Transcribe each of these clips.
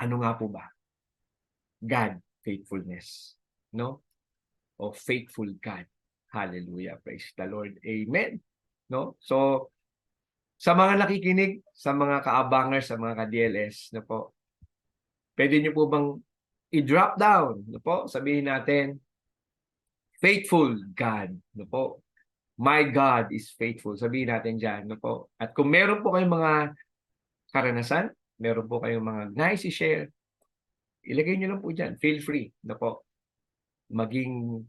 Ano nga po ba? God, faithfulness. No? O faithful God. Hallelujah. Praise the Lord. Amen. No? So, sa mga nakikinig, sa mga kaabangers, sa mga ka-DLS, no po, pwede nyo po bang i-drop down, no po? Sabihin natin, faithful God, no po. My God is faithful. Sabihin natin dyan, no po. At kung meron po kayong mga karanasan, meron po kayong mga nice i-share, ilagay nyo lang po dyan. Feel free, no po. Maging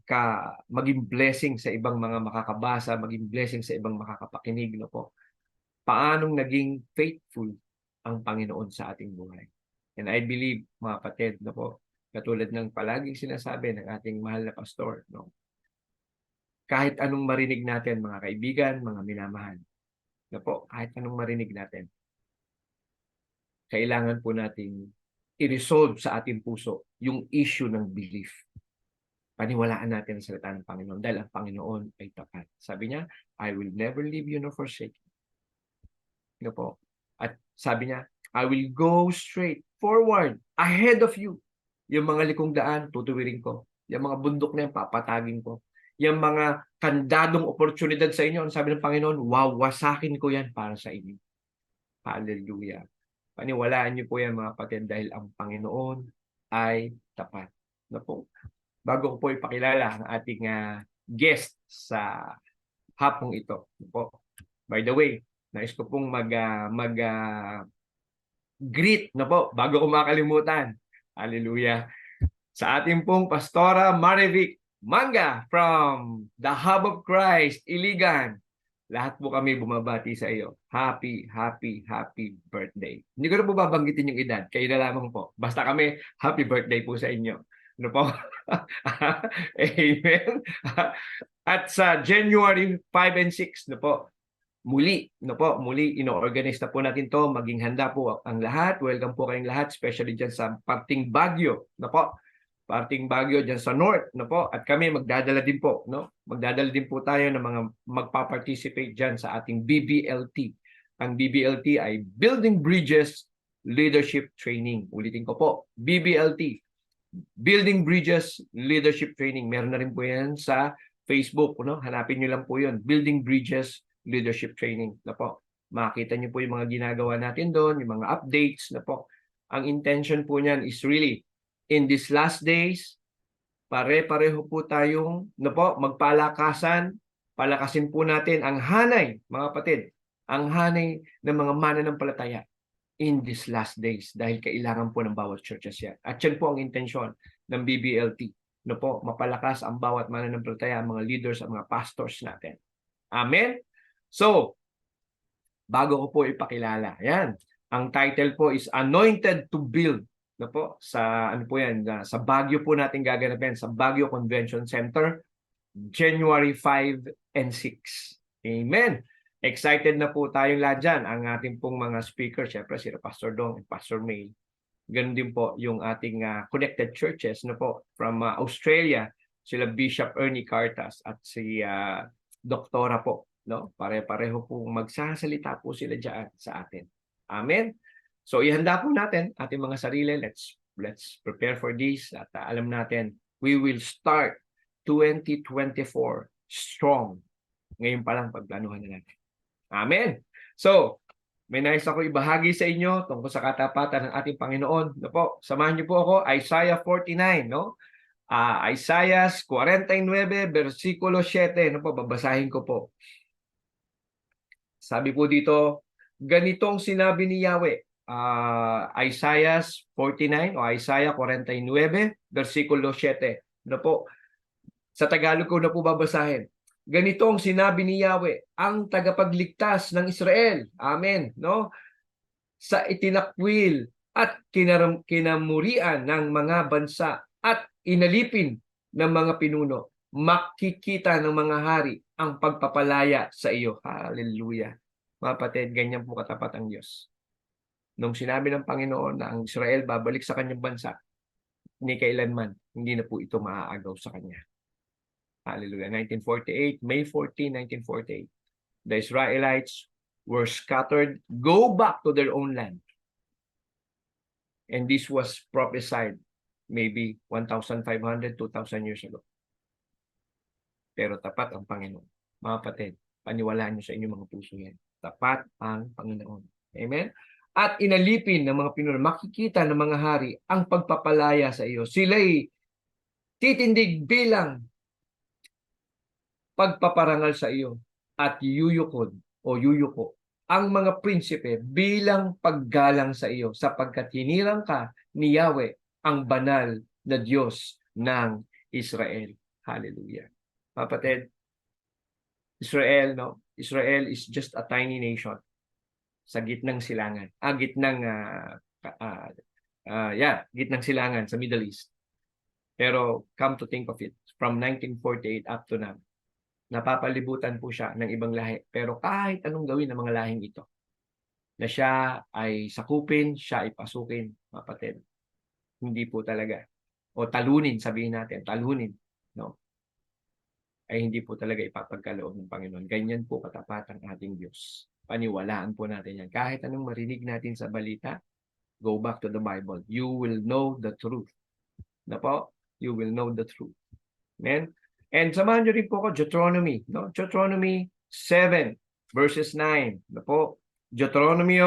blessing sa ibang mga makakabasa, maging blessing sa ibang makakapakinig, no po. Paanong naging faithful ang Panginoon sa ating buhay. And I believe, mga kapatid, no po, katulad ng palaging sinasabi ng ating mahal na pastor, no, kahit anong marinig natin, mga kaibigan, mga minamahal, no po, kahit anong marinig natin, kailangan po nating i-resolve sa ating puso yung issue ng belief. Paniwalaan natin ang salita ng Panginoon dahil ang Panginoon ay tapat. Sabi niya, I will never leave you nor forsake you. No po. At sabi niya, I will go straight forward ahead of you. Yung mga likong daan, tutuwirin ko. Yung mga bundok na yan, papatagin ko. Yung mga kandadong oportunidad sa inyo, ang sabi ng Panginoon, wawasakin ko yan para sa inyo. Hallelujah. Paniwalaan niyo po yan, mga kapatid, dahil ang Panginoon ay tapat. No po. Bago ko po ipakilala ang ating guest sa hapong ito. No po. By the way, nais ko pong greet na po bago ko makalimutan. Hallelujah. Sa ating pong Pastora Marivic Manga from the Hub of Christ, Iligan. Lahat po kami bumabati sa iyo. Happy, happy, happy birthday. Hindi ko na po babanggitin yung edad. Kayo na lamang po. Basta kami, happy birthday po sa inyo. Ano po? Amen. At sa January 5 and 6, no po, muli ino-organize na po natin to, maging handa po ang lahat. Welcome po kayong lahat, especially dyan sa parting Baguio, no po. Parting Baguio dyan sa North, no po. At kami magdadala din po, no. Magdadala din po tayo ng mga magpa-participate dyan sa ating BBLT. Ang BBLT ay Building Bridges Leadership Training. Ulitin ko po, BBLT, Building Bridges Leadership Training. Meron na rin po yan sa Facebook, no? Hanapin nyo lang po yun. Building Bridges Leadership Training. Na po. Makita nyo po yung mga ginagawa natin doon, yung mga updates. Na po. Ang intention po niyan is really, in these last days, pare-pareho po tayong magpalakasan. Palakasin po natin ang hanay, mga kapatid. Ang hanay ng mga mananampalataya in these last days dahil kailangan po ng bawat churches yan. At yan po ang intensyon ng BBLT. No po, mapalakas ang bawat mananampalataya, ang mga leaders, ang mga pastors natin. Amen? So, bago ko po ipakilala, yan. Ang title po is Anointed to Build. No po, sa ano po yan, sa Baguio po natin gaganapin, sa Baguio Convention Center, January 5 and 6. Amen. Excited na po tayong lahat dyan. Ang ating pong mga speakers, syempre sila Pastor Dong and Pastor May. Ganun din po yung ating connected churches no po, from Australia, sila Bishop Ernie Cartas at si Doktora po. No? Pare-pareho po magsasalita po sila dyan sa atin. Amen. So ihanda po natin ating mga sarili. Let's prepare for this. At alam natin, we will start 2024 strong. Ngayon pa lang pagplanuhan na natin. Amen. So, may nais ako ibahagi sa inyo tungkol sa katapatan ng ating Panginoon. No po, samahan niyo po ako, Isaiah 49, no? Isaiah 49, versikulo 7, no po, babasahin ko po. Sabi po dito, ganitong sinabi ni Yahweh, Isaiah 49 o Isaiah 49, versikulo 7. No po, sa Tagalog ko na po babasahin. Ganito ang sinabi ni Yahweh, ang tagapagligtas ng Israel. Amen. No? Sa itinakwil at kinamurian ng mga bansa at inalipin ng mga pinuno, makikita ng mga hari ang pagpapalaya sa iyo. Hallelujah. Mga kapatid, ganyan po katapat ang Diyos. Nung sinabi ng Panginoon na ang Israel babalik sa kanyang bansa, ni kailanman, hindi na po ito maaagaw sa kanya. Hallelujah. 1948, May 14, 1948. The Israelites were scattered, go back to their own land. And this was prophesied maybe 1,500, 2,000 years ago. Pero tapat ang Panginoon. Mga kapatid, paniwalaan niyo sa inyong mga puso yan. Tapat ang Panginoon. Amen? At inalipin ng mga pinuno, makikita ng mga hari ang pagpapalaya sa iyo. Sila'y titindig bilang pagpaparangal sa iyo at yuyukod o yuyuko ang mga prinsipe bilang paggalang sa iyo sapagkat hinirang ka ni Yahweh ang banal na Diyos ng Israel. Hallelujah. Kapatid, Israel, no? Israel is just a tiny nation sa gitnang silangan. Gitnang silangan sa Middle East. Pero come to think of it, from 1948 up to now, napapalibutan po siya ng ibang lahi. Pero kahit anong gawin ng mga lahing ito, na siya ay sakupin, siya ay pasukin, kapatid, hindi po talaga. O talunin, sabihin natin, talunin, no? Ay hindi po talaga ipapagkaloob ng Panginoon. Ganyan po katapat ang ating Diyos. Paniwalaan po natin yan. Kahit anong marinig natin sa balita, go back to the Bible. You will know the truth. Na po? You will know the truth. Amen? And samahan nyo rin po ako, Deuteronomy. No? Deuteronomy 7, verses 9. Na po? Deuteronomy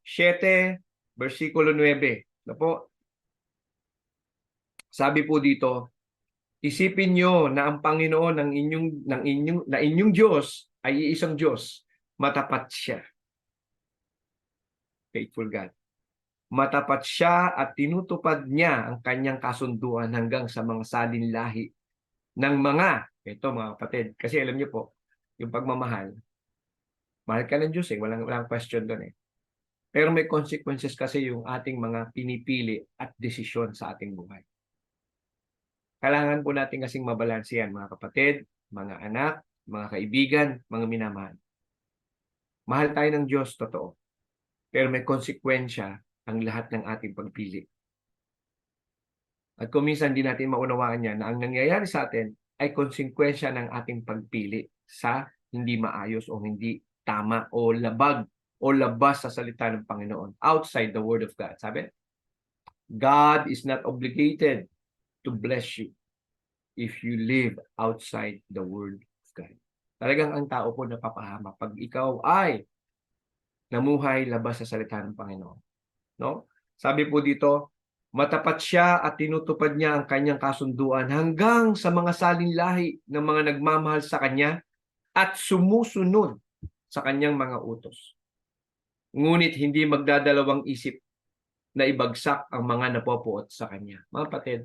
7, versikulo 9. Na po? Sabi po dito, isipin nyo na ang Panginoon ng inyong Diyos ay iisang Diyos. Matapat siya. Faithful God. Matapat siya at tinutupad niya ang kanyang kasunduan hanggang sa mga salinlahi ng ito mga kapatid, kasi alam niyo po, yung pagmamahal, mahal ka ng Diyos walang question doon eh. Pero may consequences kasi yung ating mga pinipili at desisyon sa ating buhay. Kailangan po natin kasing mabalanse yan, mga kapatid, mga anak, mga kaibigan, mga minamahal. Mahal tayo ng Diyos, totoo. Pero may konsekwensya ang lahat ng ating pagpili. At kung minsan di natin maunawaan yan, na ang nangyayari sa atin ay konsekwensya ng ating pagpili sa hindi maayos o hindi tama o labag o labas sa salita ng Panginoon. Outside the Word of God. Sabi, God is not obligated to bless you if you live outside the Word of God. Talagang ang tao po napapahama pag ikaw ay namuhay labas sa salita ng Panginoon. No? Sabi po dito, matapat siya at tinutupad niya ang kanyang kasunduan hanggang sa mga salinlahi ng mga nagmamahal sa kanya at sumusunod sa kanyang mga utos. Ngunit hindi magdadalawang isip na ibagsak ang mga napopuot sa kanya. Mga kapatid,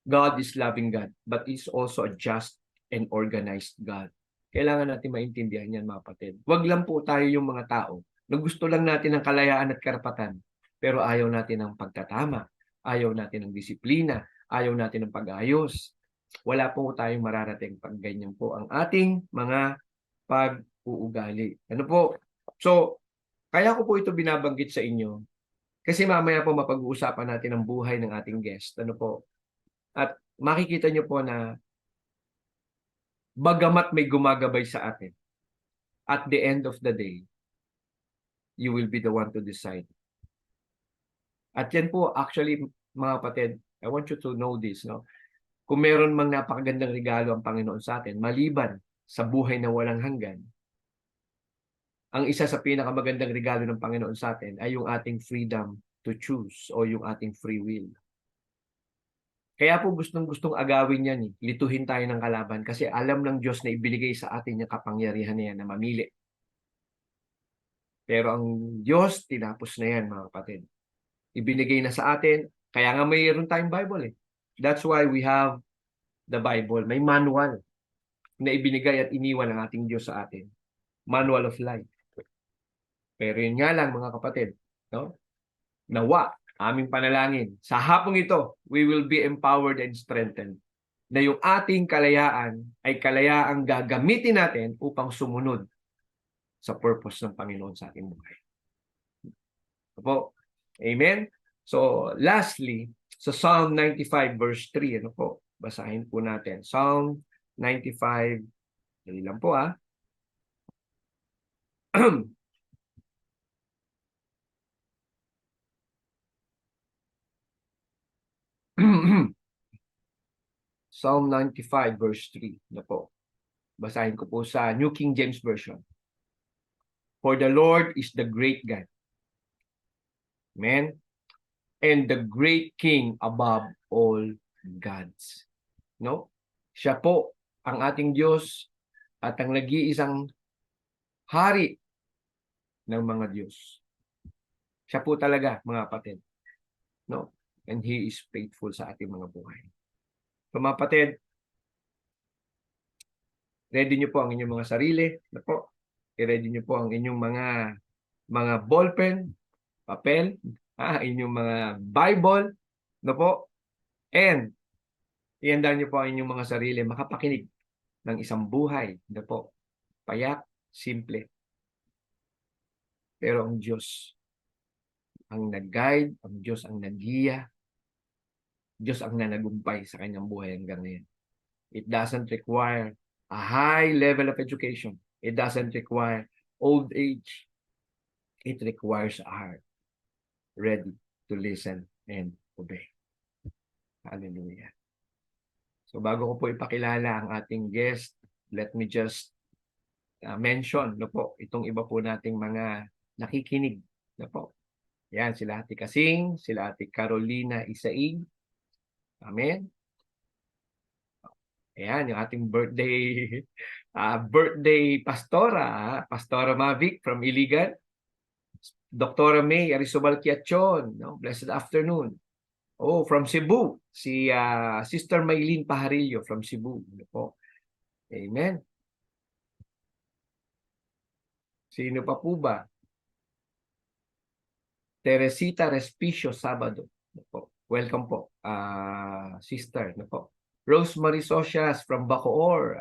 God is loving God, but is also a just and organized God. Kailangan natin maintindihan yan, mga kapatid. Huwag lang po tayo yung mga tao na gusto lang natin ng kalayaan at karapatan, pero ayaw natin ng pagtatama, ayaw natin ng disiplina, ayaw natin ng pag-ayos. Wala po tayong mararating pag ganyan po ang ating mga pag-uugali. Ano po? So, kaya ko po ito binabanggit sa inyo kasi mamaya po mapag-uusapan natin ang buhay ng ating guest. Ano po? At makikita nyo po na bagamat may gumagabay sa atin, at the end of the day, you will be the one to decide. At yan po, actually, mga kapatid, I want you to know this, no? Kung meron mang napakagandang regalo ang Panginoon sa atin, maliban sa buhay na walang hanggan, ang isa sa pinakamagandang regalo ng Panginoon sa atin ay yung ating freedom to choose o yung ating free will. Kaya po gustong-gustong agawin yan, lituhin tayo ng kalaban kasi alam ng Diyos na ibinigay sa atin yung kapangyarihan na yan na mamili. Pero ang Diyos, tinapos na yan, mga kapatid. Ibinigay na sa atin, kaya nga mayroon tayong Bible eh. That's why we have the Bible. May manual na ibinigay at iniwan ng ating Diyos sa atin. Manual of life. Pero yun nga lang, mga kapatid, no? Nawa, aming panalangin. Sa hapong ito, we will be empowered and strengthened. Na yung ating kalayaan ay kalayaang gagamitin natin upang sumunod sa purpose ng Panginoon sa ating buhay. Opo. Amen? So, lastly, sa Psalm 95 verse 3, ano po? Basahin po natin. Psalm 95, dali lang po Psalm 95 verse 3 na po. Basahin ko po sa New King James Version. For the Lord is the great God. Amen. And the great King above all gods. No? Siya po ang ating Diyos at ang nag-iisang hari ng mga Diyos. Siya po talaga, mga kapatid. No? And He is faithful sa ating mga buhay. So, mga kapatid, ready nyo po ang inyong mga sarili. Na po. I-ready nyo po ang inyong mga ballpen, papel, inyong mga Bible. No po. And, iandaan nyo po ang inyong mga sarili makapakinig ng isang buhay. No po. Payak, simple. Pero ang Diyos ang nag-guide, ang Diyos ang nag-giya, Diyos ang nanagumpay sa kanyang buhay hanggang ngayon. It doesn't require a high level of education. It doesn't require old age. It requires a heart ready to listen and obey. Hallelujah. So bago ko po ipakilala ang ating guest, let me just mention itong iba po nating mga nakikinig. Yan, sila Ate Kasing, sila Ate Carolina Isaig. Amen. Ayan, yung ating birthday pastora, Pastora Mavic from Iligan. Dr. May Arizobal Quiachon, no? Blessed afternoon. Oh, from Cebu, si Sister Maylene Pajarillo from Cebu. Amen. Sino pa po ba? Teresita Respicio Sabado. Welcome po, sister. Rosemary Socias from Bacoor.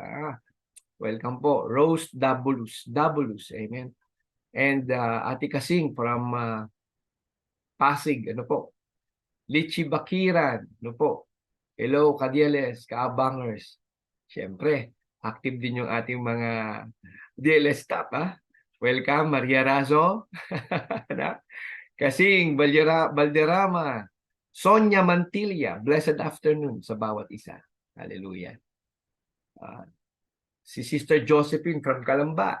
Welcome po. Rose Dabulus. Amen. And Ate Kasing from Pasig. Lichi Bakiran. Hello, Kadieles, Kaabangers. Siyempre, active din yung ating mga DLS staff. Welcome, Maria Razo. Kasing, Valderrama, Sonia Mantilla, blessed afternoon sa bawat isa. Hallelujah. Si Sister Josephine from Calamba.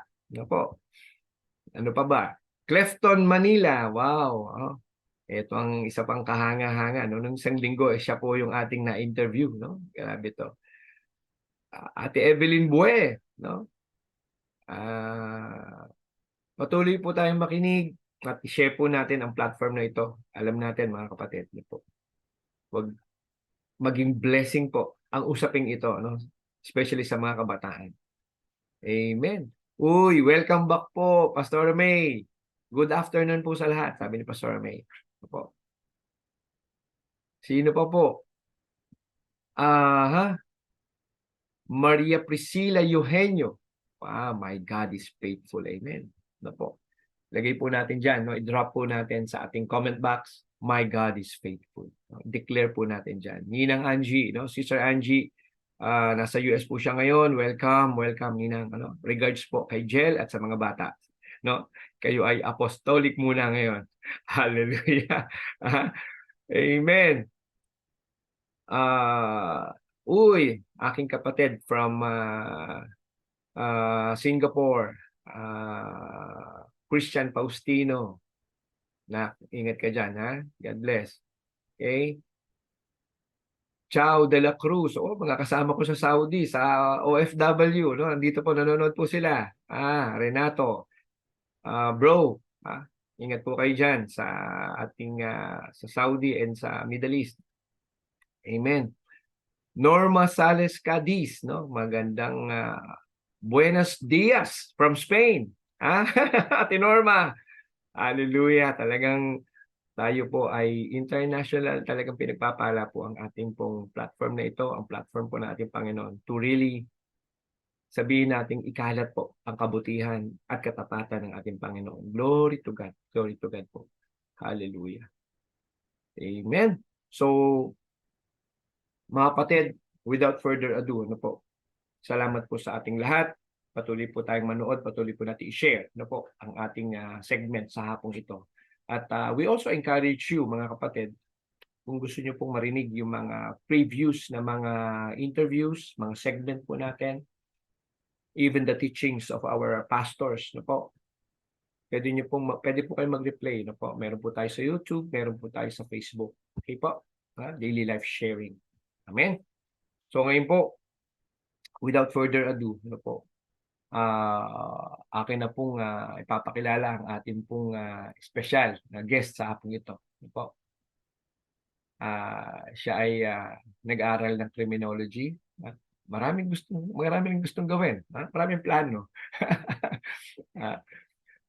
Ano pa ba? Clefton, Manila. Wow. Ito ang isa pang kahanga-hanga. Nung isang linggo, siya po yung ating na-interview. Grabe to. Ate Evelyn Bue. Patuloy po tayong makinig at i-share po natin ang platform na ito. Alam natin, mga kapatid, huwag maging blessing po ang usaping ito, especially sa mga kabataan. Amen. Uy, welcome back po, Pastor May. Good afternoon po sa lahat, sabi ni Pastor May. Sino pa po? Maria Priscilla Eugenio. My God is faithful. Amen. Lagay po natin dyan, i-drop po natin sa ating comment box, my God is faithful. Declare po natin dyan. Ninang Angie, Sister Angie, nasa US po siya ngayon. Welcome, Ninang. Regards po kay Jel at sa mga bata. Kayo ay apostolic muna ngayon. Hallelujah. Amen. Aking kapatid from Singapore, Christian Faustino. Ingat ka dyan, God bless. Okay? Ciao de la Cruz. Mga kasama ko sa Saudi, sa OFW. Nandito po, nanonood po sila. Renato. Bro, ingat po kayo dyan sa ating sa Saudi and sa Middle East. Amen. Norma Sales Cadiz. Magandang buenos dias from Spain. Ate Norma. Hallelujah. Talagang tayo po ay international. Talagang pinagpapala po ang ating pong platform na ito, ang platform po ng ating Panginoon to really sabihin nating ikalat po ang kabutihan at katapatan ng ating Panginoon. Glory to God. Glory to God po. Hallelujah. Amen. So, mga kapatid, without further ado, salamat po sa ating lahat. Patuloy po tayong manood, patuloy po natin i-share ang ating segment sa hapong ito. At we also encourage you, mga kapatid, kung gusto niyo pong marinig yung mga previews na mga interviews, mga segment po natin, even the teachings of our pastors, no po. Pwede po kayong mag-replay, no po. Meron po tayo sa YouTube, meron po tayo sa Facebook. Okay po? Daily life sharing. Amen. So ngayon po, without further ado, no po, akin na pong ipapakilala ang ating pong special na guest sa hapong ito. No po. Siya ay nag-aral ng criminology. Maraming gustong gawin. Maraming plano.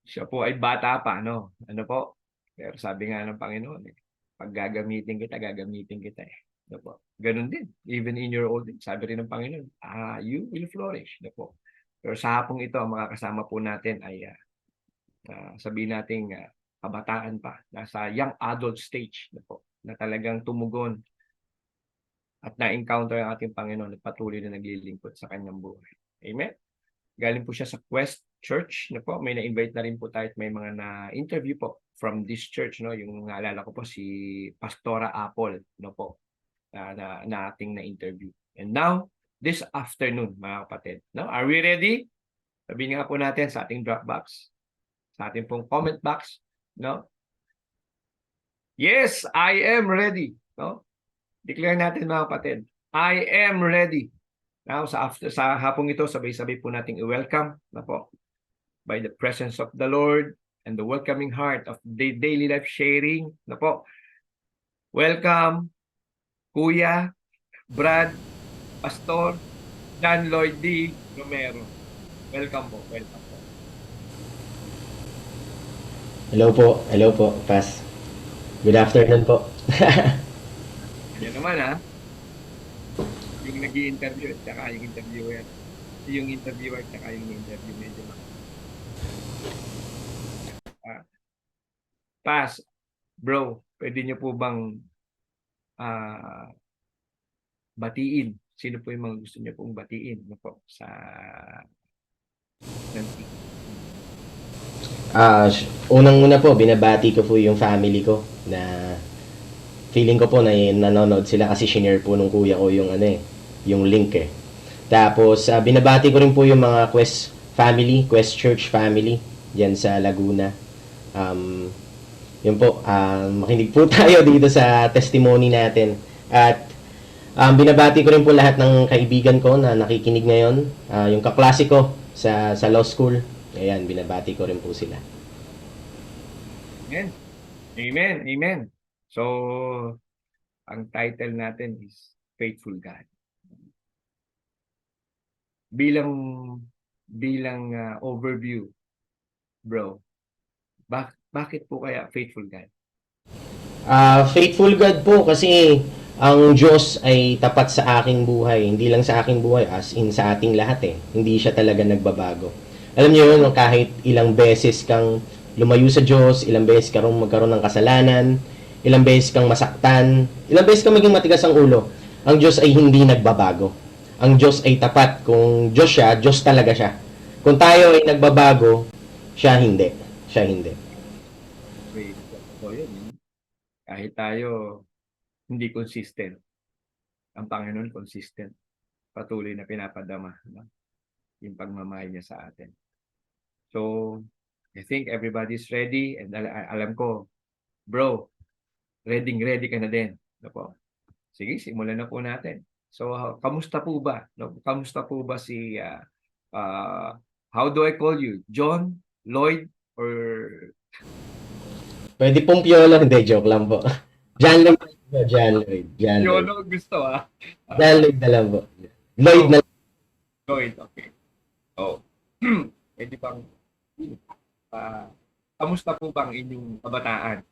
Siya po ay bata pa, no? Ano po? Pero sabi nga ng Panginoon, pag gagamitin kita eh. Ano po? Ganun din. Even in your old age, sabi rin ng Panginoon, you will flourish. Ano po? Pero sa hapong ito, ang mga kasama po natin ay sabihin nating kabataan pa, nasa young adult stage na po, na talagang tumugon at na-encounter ang ating Panginoon at patuloy na naglilingkod sa kanyang buhay. Amen? Galing po siya sa Quest Church, no po. May na-invite na rin po tayo at may mga na-interview po from this church, no. Yung naalala ko po si Pastora Apple, no po, na ating na-interview. And now, this afternoon, mga kapatid, no, are we ready? Sabihin nga po natin sa ating drop box, sa ating pong comment box, no. Yes, I am ready, no. Declare natin, mga kapatid, I am ready. Now, sa hapong ito, sabay-sabay po nating i-welcome na po by the presence of the Lord and the welcoming heart of the daily life sharing na po. Welcome, Kuya, Brad, Pastor, Dan Lloyd D. Romero. Welcome po, welcome po. Hello po, Pas. Good afternoon po. Yan naman yung nag-i-interview at saka yung interviewer. Yung interviewer at saka yung interview medyo Pas, bro, pwede niyo po bang batiin? Sino po yung mga gusto niyo pong batiin no po sa Unang-una po, binabati ko po yung family ko na feeling ko po na nanonood sila kasi shinare po nung kuya ko yung yung link eh. Tapos binabati ko rin po yung mga Quest family, Quest Church family diyan sa Laguna. Yun po, makinig po tayo dito sa testimony natin. At binabati ko rin po lahat ng kaibigan ko na nakikinig ngayon, yung kaklase ko sa law school. Ayan, binabati ko rin po sila. Amen. Amen. Amen. So, ang title natin is Faithful God. Bilang overview, bro, bakit po kaya Faithful God? Faithful God po kasi ang Diyos ay tapat sa aking buhay. Hindi lang sa aking buhay, as in sa ating lahat eh. Hindi siya talaga nagbabago. Alam niyo yun, kahit ilang beses kang lumayo sa Diyos, ilang beses kang magkaroon ng kasalanan, ilang beses kang masaktan, ilang beses kang maging matigas ang ulo, ang Diyos ay hindi nagbabago. Ang Diyos ay tapat. Kung Diyos siya, Diyos talaga siya. Kung tayo ay nagbabago, siya hindi. Siya hindi. Wait, so yun. Kahit tayo hindi consistent, ang Panginoon consistent. Patuloy na pinapadama, no? Yung pagmamahal niya sa atin. So, I think everybody's ready and alam ko, bro, ready ka na din. No po? Sige, simulan na po natin. So, kamusta po ba? No? Kamusta po ba si, how do I call you? John, Lloyd, or... Pwede pong Piolo, hindi, joke lang po. John Lloyd. Piolo, gusto John Lloyd na lang po. Lloyd na lang. Lloyd, okay. Oh. Pwede bang, kamusta po bang inyong kabataan?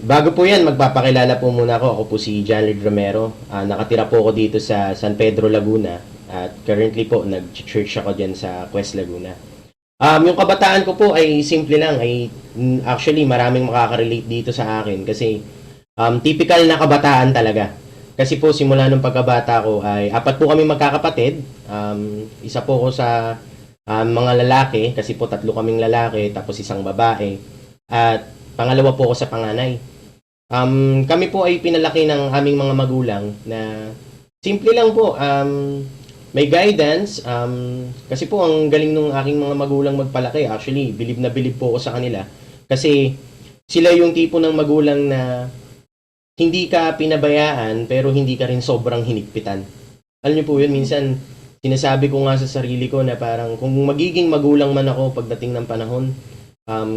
Bago po yan, magpapakilala po muna ako. Ako po si John Lloyd Romero. Nakatira po ako dito sa San Pedro, Laguna. At currently po, nag-church ako dyan sa Quest Laguna. Yung kabataan ko po ay simple lang. Actually, maraming makaka-relate dito sa akin. Kasi typical na kabataan talaga. Kasi po, simula nung pagkabata ko ay 4 po kami magkakapatid. Isa po ko sa mga lalaki. Kasi po 3 kaming lalaki, tapos isang babae. At Pangalawa po ako sa panganay. Kami po ay pinalaki ng aming mga magulang na simple lang po, may guidance, kasi po ang galing nung aking mga magulang magpalaki. Actually, bilib na bilib po ako sa kanila. Kasi sila yung tipo ng magulang na hindi ka pinabayaan pero hindi ka rin sobrang hinigpitan. Alam niyo po yun, minsan sinasabi ko nga sa sarili ko na parang kung magiging magulang man ako pagdating ng panahon,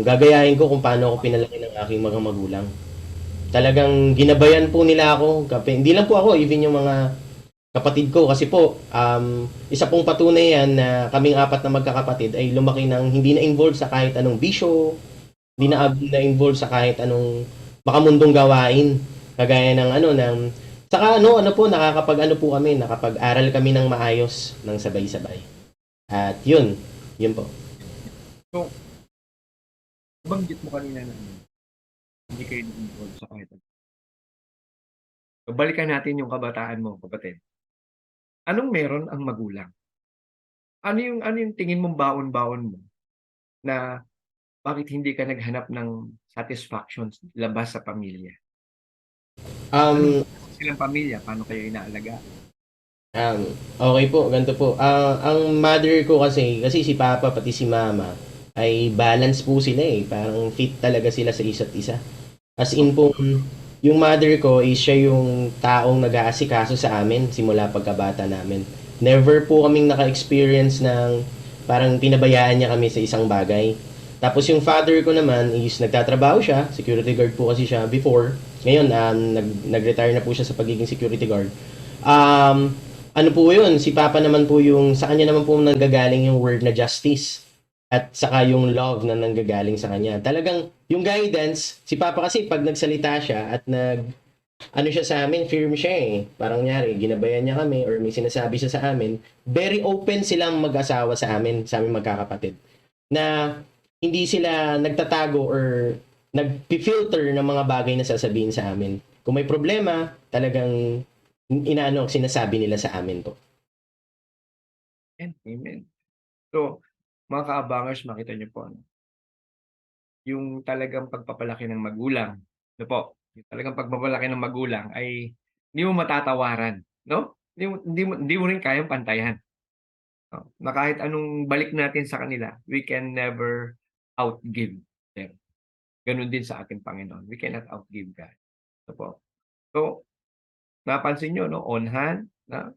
gagayahin ko kung paano ako pinalaki ng aking mga magulang. Talagang ginabayan po nila ako. Hindi lang po ako, even yung mga kapatid ko. Kasi po, isa pong patunay yan na kaming apat na magkakapatid ay lumaki ng hindi na involved sa kahit anong bisyo, hindi na involved sa kahit anong makamundong gawain. Kagaya ng saka ano po, nakakapag-ano po kami, nakapag-aral kami ng maayos ng sabay-sabay. At yun po. So, banggit mo kanina na hindi kayo involved sa kahit ano. So, balikan natin yung kabataan mo, kapatid. Anong meron ang magulang? Ano yung tingin mong baon-baon mo na bakit hindi ka naghanap ng satisfaction labas sa pamilya? Um, Silang pamilya, paano kayo inaalaga? Okay po, ganito po. Ang mother ko kasi si Papa pati si Mama ay balance po sila eh. Parang fit talaga sila sa isa't isa. As in po, yung mother ko is siya yung taong nag-aasikaso sa amin simula pagkabata namin. Never po kaming naka-experience ng parang pinabayaan niya kami sa isang bagay. Tapos yung father ko naman is nagtatrabaho siya, security guard po kasi siya before. Ngayon, nag-retire na po siya sa pagiging security guard. Um, ano po yun, si Papa naman po yung, sa kanya naman po nanggagaling yung word na justice at saka yung love na nanggagaling sa kanya. Talagang yung guidance, si Papa kasi pag nagsalita siya at ano siya sa amin, firm siya eh. Parang nyari, ginabayan niya kami or may sinasabi siya sa amin, very open silang mag-asawa sa amin magkakapatid. Na hindi sila nagtatago or nag-filter ng mga bagay na sasabihin sa amin. Kung may problema, talagang sinasabi nila sa amin po. Amen. So, mga kaabangers, makita niyo po, yung talagang pagpapalaki ng magulang, yung talagang pagpapalaki ng magulang ay hindi mo matatawaran, no? Hindi mo rin kayang pantayan. No? Na kahit anong balik natin sa kanila, we can never outgive them. Ganun din sa ating Panginoon. We cannot outgive God. Ito po. So, napansin nyo, no? On hand, na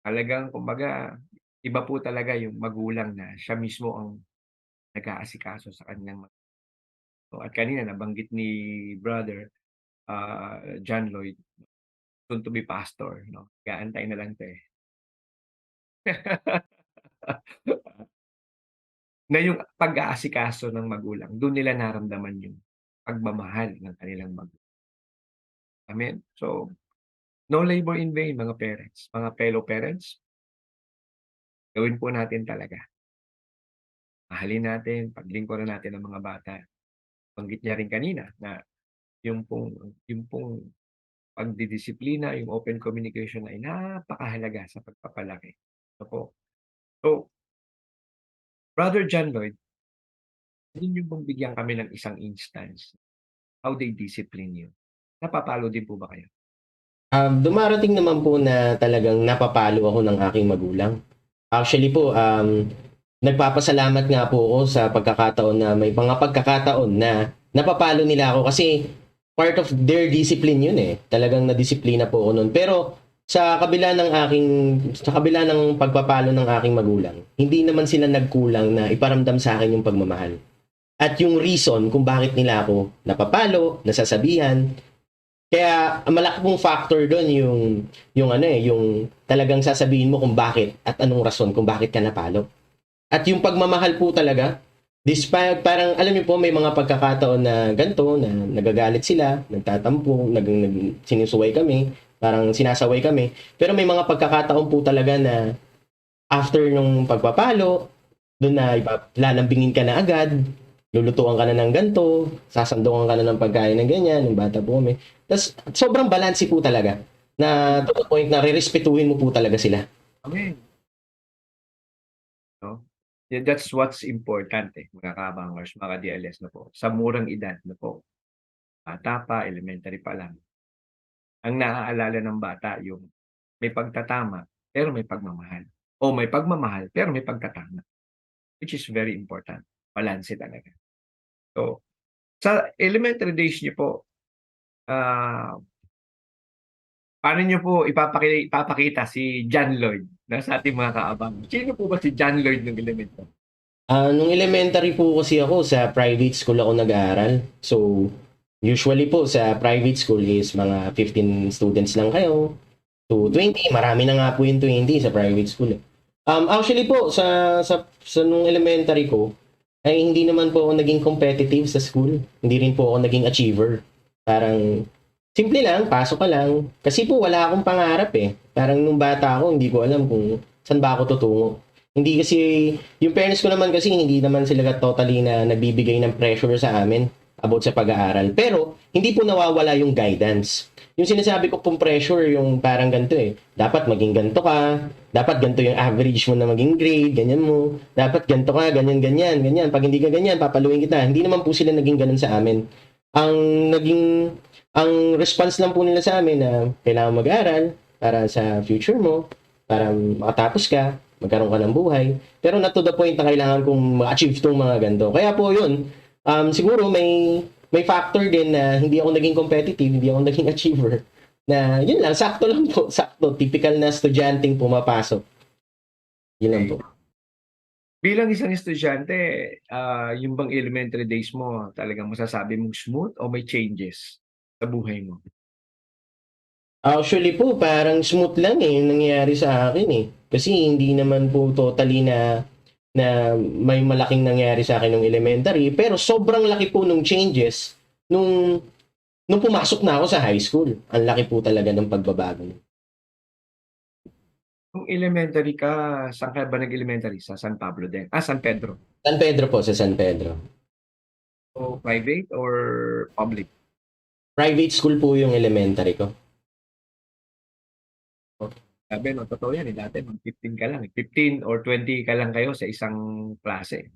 talagang, kumbaga, iba po talaga yung magulang na siya mismo ang nag-aasikaso sa kanilang mga. So, at kanina nabanggit ni brother John Lloyd, soon to be pastor, no? Gaantay na lang 'to eh. Na yung pag-aasikaso ng magulang, dun nila naramdaman yung pagmamahal ng kanilang magulang. Amen. So, no labor in vain mga parents, mga fellow parents, gawin po natin talaga. Mahalin natin, paglingkuran natin ang mga bata. Banggit niya rin kanina na yung pong pagdidisiplina, yung open communication ay napakahalaga sa pagpapalaki. Opo. So, Brother John Lloyd, hindi niyo bang bigyan kami ng isang instance how they discipline you? Napapalo din po ba kayo? Dumarating naman po na talagang napapalo ako ng aking magulang. Actually po, nagpapasalamat nga po ako sa pagkakataon na may mga pagkakataon na napapalo nila ako kasi part of their discipline yun eh. Talagang nadisiplina po ako nun. Pero sa kabila ng pagpapalo ng aking magulang, hindi naman sila nagkulang na iparamdam sa akin yung pagmamahal. At yung reason kung bakit nila ako napapalo, nasasabihan, kaya ang malaki pong factor doon yung talagang sasabihin mo kung bakit at anong rason kung bakit ka napalo. At yung pagmamahal po talaga, despite parang alam niyo po may mga pagkakataon na ganto na nagagalit sila, nagtatampo, sinusuway kami, parang sinasaway kami. Pero may mga pagkakataon po talaga na after nung pagpapalo, doon na lalambingin ka na agad, lulutuan ka na ng ganto, sasandukan ka na ng pagkain ng ganyan, yung bata po kami. Tapos sobrang balanse po talaga na to the point na rerespetuhin mo po talaga sila. Amen. No? That's what's important, mga kabangers, mga DLS na po. Sa murang edad na po, bata pa, elementary pa lang, ang naaalala ng bata yung may pagtatama, pero may pagmamahal. O may pagmamahal, pero may pagtatama. Which is very important. Balanse talaga. So, sa elementary days niyo po, ah, paano niyo po ipapakita si John Lloyd na sa ating mga kaabang? Sino po ba si John Lloyd ng elementary? Nung elementary po kasi ako, sa private school ako nag-aaral. So, usually po sa private school is mga 15 students lang kayo to 20. Marami na nga po yung 20 sa private school. Actually po, sa nung elementary ko, ay hindi naman po ako naging competitive sa school. Hindi rin po ako naging achiever. Parang, simple lang, pasok ka lang. Kasi po, wala akong pangarap eh. Parang nung bata ako, hindi ko alam kung saan ba ako tutungo. Hindi kasi, yung parents ko naman kasi, hindi naman sila totally na nagbibigay ng pressure sa amin about sa pag-aaral. Pero, hindi po nawawala yung guidance. Yung sinasabi ko pong pressure, yung parang ganito eh. Dapat maging ganito ka, dapat ganito yung average mo na maging grade, ganyan mo. Dapat ganito ka, ganyan, ganyan, ganyan. Pag hindi ka ganyan, papaluin kita. Hindi naman po sila naging ganun sa amin. Ang naging, ang response lang po nila sa amin na kailangan mag-aral para sa future mo, para makatapos ka, magkaroon ka ng buhay. Pero not to the point na kailangan kong ma-achieve tong mga ganito. Kaya po yun, siguro may factor din na hindi ako naging competitive, hindi ako naging achiever. Na yun lang, sakto lang po, sakto. Typical na estudyanteng pumapasok. Yun lang po. Bilang isang estudyante, yung bang elementary days mo, talagang masasabi mong smooth o may changes sa buhay mo? Actually po, parang smooth lang eh, yung nangyayari sa akin eh. Kasi hindi naman po totally na may malaking nangyari sa akin nung elementary, pero sobrang laki po nung changes nung pumasok na ako sa high school. Ang laki po talaga ng pagbabago. Nung elementary ka, saan ka ba nag-elementary? Sa San Pablo din? San Pedro. San Pedro po, sa San Pedro. So, private or public? Private school po yung elementary ko. Sabi, no, totoo yan. Dati, 15 ka lang. 15 or 20 ka lang kayo sa isang klase.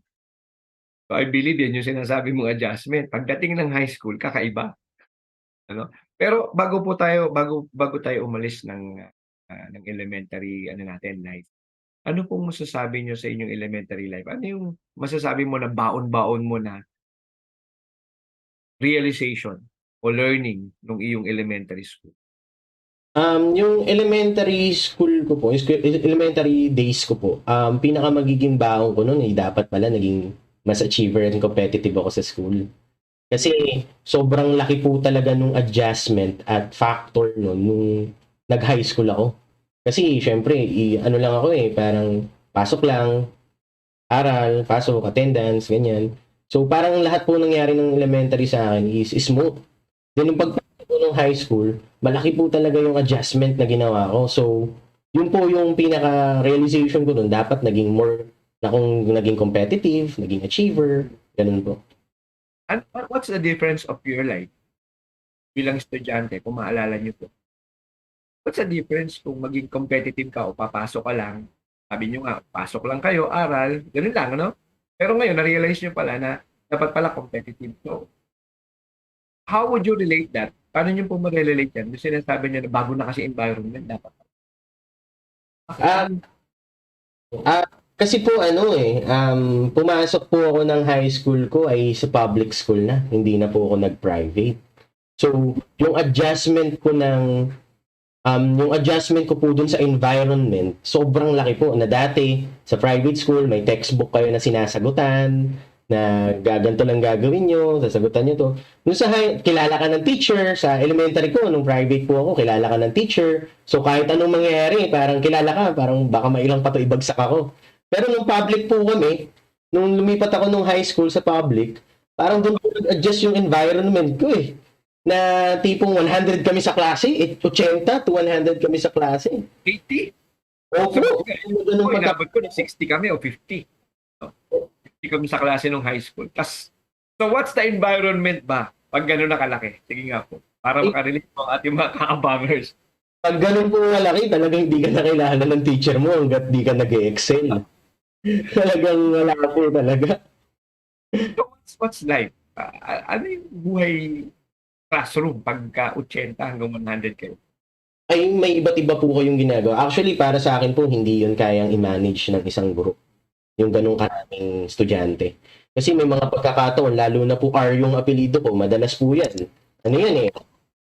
So, I believe yan yung sinasabi mong adjustment. Pagdating ng high school, kakaiba. Ano? Pero bago tayo umalis ng elementary natin life. Ano pong masasabi niyo sa inyong elementary life? Ano yung masasabi mo na baon-baon mo na realization o learning nung iyong elementary school? Yung elementary school ko po, elementary days ko po, pinaka magiging baon ko noon ay dapat pala naging mas achiever and competitive ako sa school. Kasi sobrang laki po talaga nung adjustment at factor nun nung nag-high school ako. Kasi syempre, ano lang ako eh, parang pasok lang, aral, pasok, attendance, ganyan. So parang lahat po nangyari ng elementary sa akin is smooth. Then nung pagpasok ko ng high school, malaki po talaga yung adjustment na ginawa ko. So yun po yung pinaka-realization ko dun. Dapat naging more, akong naging competitive, naging achiever, ganun po. And what's the difference of your life bilang estudyante, kung maalala niyo po? What's the difference kung maging competitive ka o papasok ka lang? Sabi niyo nga, pasok lang kayo, aral, ganun lang, ano? Pero ngayon, na-realize niyo pala na dapat pala competitive. So, how would you relate that? Paano niyo po mag-relate yan? Yung sinasabi niyo na bago na kasi environment, dapat. Ah, Kasi po ano eh, pumasok po ako ng high school ko ay sa public school na, hindi na po ako nag-private. So, yung adjustment ko po dun sa environment, sobrang laki po na dati sa private school, may textbook kayo na sinasagutan, na gaganto lang gagawin nyo, sasagutan nyo to. Nung sa kilala ka ng teacher, sa elementary ko, nung private po ako, kilala ka ng teacher. So kahit anong mangyayari, parang kilala ka, parang baka mailang pa to ibagsak ako. Pero nung public po kami, nung lumipat ako nung high school sa public, parang doon ko nag-adjust yung environment ko eh. Na tipong 100 kami sa klase, 80 to 100 kami sa klase. 80? Opo. Oo, inabot ko na 60 kami o 50. So, 50 kami sa klase nung high school. So what's the environment ba pag gano'n na kalaki? Sige nga po. Para makarelate po ang ating mga ka-abangers. Pag ganun po malaki, talagang hindi ka nakilala ng teacher mo hanggat di ka nag-excel. Talagang wala po talaga. So, what's life? Ano yung buhay classroom pagka 80 hanggang 100 kayo? Ay, may iba't iba po kayong ginagawa. Actually, para sa akin po, hindi yun kayang i-manage ng isang group. Yung ganong karaming estudyante. Kasi may mga pagkakataon, lalo na po R yung apelido ko, madalas po yan. Ano yan eh,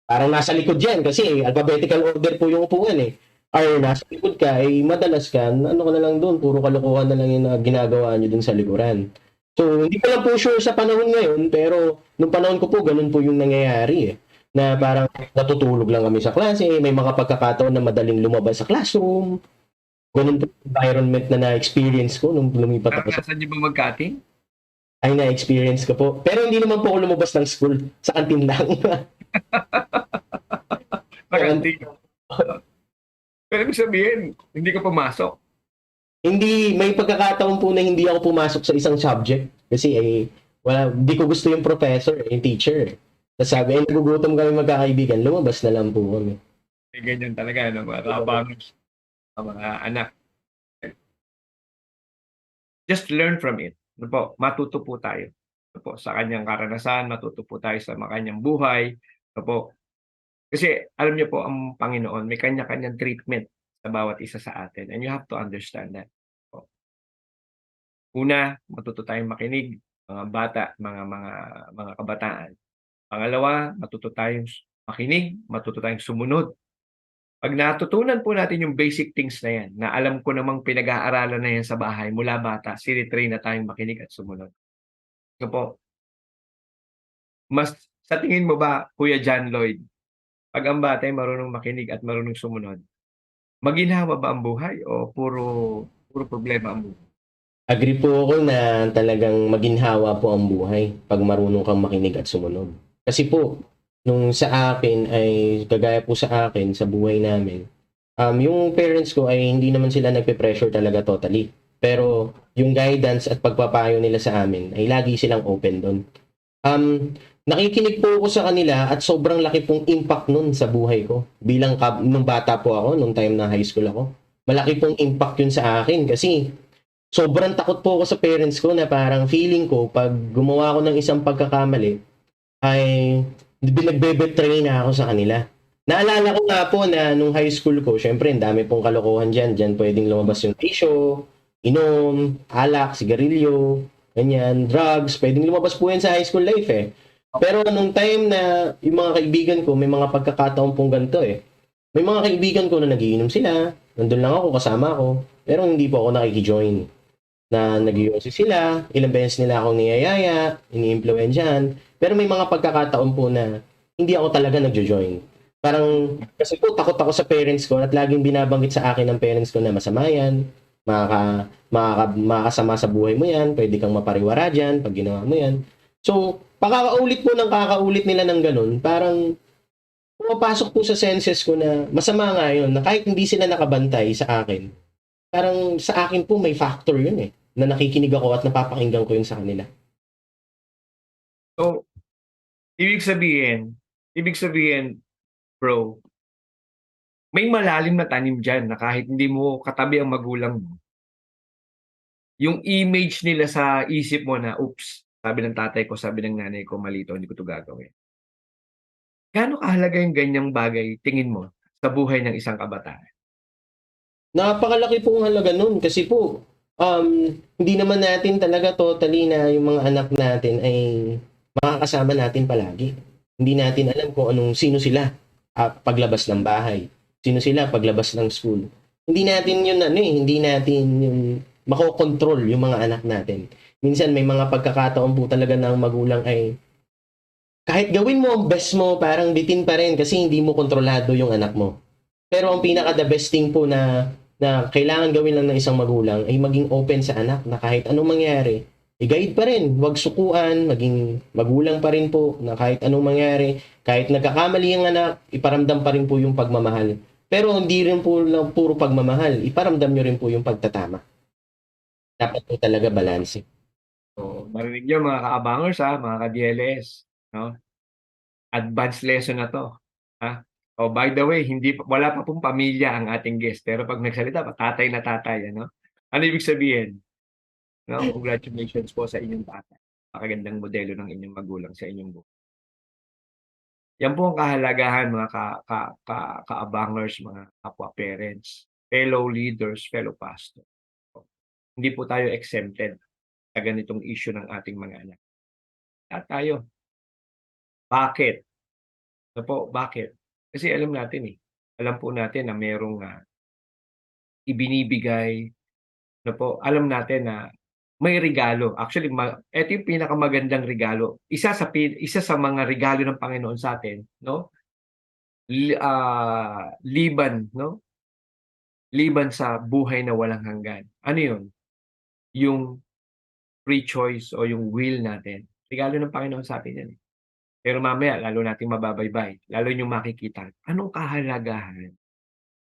parang nasa likod yan kasi alphabetical order po yung upuan eh. R, nasa likod ka, eh madalas ka, ano ka na lang doon, puro kalokohan na lang yung ginagawa nyo doon sa likuran. So, hindi ko lang po sure sa panahon ngayon, pero nung panahon ko po, ganun po yung nangyayari eh. Na parang natutulog lang kami sa klase, may mga pagkakataon na madaling lumabas sa classroom. Ganun po yung environment na na-experience ko nung lumipat ako sa Naranasan niyo ba mag-cutting? ay na-experience ko po. Pero hindi naman po ako lumabas ng school, sa kantin lang. Sa kantin? Pero ibig sabihin, hindi ka pumasok. Hindi, may pagkakataon po na hindi ako pumasok sa isang subject kasi wala, hindi ko gusto yung professor, yung teacher. Tapos sabi, nagugutom kami magkakaibigan, lumabas na lang po kami. May ganyan talaga, no? Mga kabangers, mga anak. Just learn from it. Ano po, matuto po tayo. Ano po, sa kanyang karanasan, matuto po tayo sa kanyang buhay. Ano po, kasi alam niyo po, ang Panginoon, may kanya-kanyang treatment sa bawat isa sa atin. And you have to understand that. Po. Una, matuto tayong makinig, mga bata, mga kabataan. Pangalawa, matuto tayong makinig, matuto tayong sumunod. Pag natutunan po natin yung basic things na yan, na alam ko namang pinag-aaralan na yan sa bahay mula bata, sinitrain na tayong makinig at sumunod. So po, mas sa tingin mo ba, Kuya John Lloyd, 'pag ang bata ay marunong makinig at marunong sumunod, maginhawa ba ang buhay o puro puro problema ang buhay? Agree po ako na talagang maginhawa po ang buhay pag marunong kang makinig at sumunod. Kasi po, nung sa akin ay, kagaya po sa akin, sa buhay namin, yung parents ko ay hindi naman sila nagpe-pressure talaga totally. Pero yung guidance at pagpapayo nila sa amin ay lagi silang open doon. Nakikinig po ako sa kanila at sobrang laki pong impact nun sa buhay ko. Bilang nung bata po ako, nung time na high school ako, malaki pong impact yun sa akin kasi sobrang takot po ako sa parents ko na parang feeling ko pag gumawa ako ng isang pagkakamali ay binagbebetray na ako sa kanila. Naalala ko nga po na nung high school ko, syempre, ang dami pong kalokohan dyan. Dyan pwedeng lumabas yung tisyo, inom, alak, sigarilyo, ganyan, drugs. Pwedeng lumabas po yan sa high school life eh. Pero nung time na yung mga kaibigan ko, may mga pagkakataon pong ganito eh. May mga kaibigan ko na nagiinom sila, nandun lang ako, kasama ako, pero hindi po ako nakikijoin. Na nag-iossi sila, ilang beses nila akong niyayaya, ini-impluwensyahan, pero may mga pagkakataon po na hindi ako talaga nagjo-join. Parang, kasi po takot ako sa parents ko at laging binabanggit sa akin ng parents ko na masama yan, makakasama sa buhay mo yan, pwede kang mapariwara dyan pag ginawa mo yan. So, pakakaulit po ng kakaulit nila ng ganun, parang pumapasok po sa senses ko na masama nga yun, na kahit hindi sila nakabantay sa akin, parang sa akin po may factor yun eh, na nakikinig ako at napapakinggan ko yun sa kanila. So, ibig sabihin bro, may malalim na tanim diyan na kahit hindi mo katabi ang magulang mo, yung image nila sa isip mo na, "Oops, sabi ng tatay ko, sabi ng nanay ko, mali 'to, hindi ko 'to gagawin." Gaano kahalaga yung ganyang bagay tingin mo sa buhay ng isang kabataan? Napakalaki pong halaga nun kasi po, hindi naman natin talaga totally na yung mga anak natin ay makakasama natin palagi. Hindi natin alam kung sino sila paglabas ng bahay. Sino sila paglabas ng school. Hindi natin yun hindi natin yung makokontrol yung mga anak natin. Minsan may mga pagkakataon po talaga ng magulang ay kahit gawin mo ang best mo, parang bitin pa rin kasi hindi mo kontrolado yung anak mo. Pero ang pinaka the best thing po na kailangan gawin lang ng isang magulang ay maging open sa anak na kahit anong mangyari, i-guide pa rin, huwag sukuan, maging magulang pa rin po na kahit anong mangyari, kahit nagkakamali ang anak, iparamdam pa rin po yung pagmamahal. Pero hindi rin po lang puro pagmamahal, iparamdam nyo rin po yung pagtatama. Dapat po talaga balance. So, marinig niyo mga ka-abangers, mga ka-DLS, 'no? Advanced lesson na 'to, ha. Oh, by the way, wala pa pong pamilya ang ating guest, pero 'pag nagsalita tatay na tatay ano? Ano ibig sabihin? No? Congratulations po sa inyong bata. Napakagandang modelo ng inyong magulang sa inyong buhay. Yan po ang kahalagahan mga kaabangers, mga kapwa parents, fellow leaders, fellow pastor. Hindi po tayo exempted sa ganitong issue ng ating mga anak. At tayo. Bakit? Ano po, bakit? Kasi alam natin alam po natin na merong ibinibigay, ano po, alam natin na may regalo. Actually, ito yung pinakamagandang regalo. Isa sa mga regalo ng Panginoon sa atin, no? Liban, no? Liban sa buhay na walang hanggan. Ano yun? Yung free choice o yung will natin. Regalo ng Panginoon sa atin yan. Pero mamaya, lalo nating mababaybay, lalo yung makikita, anong kahalagahan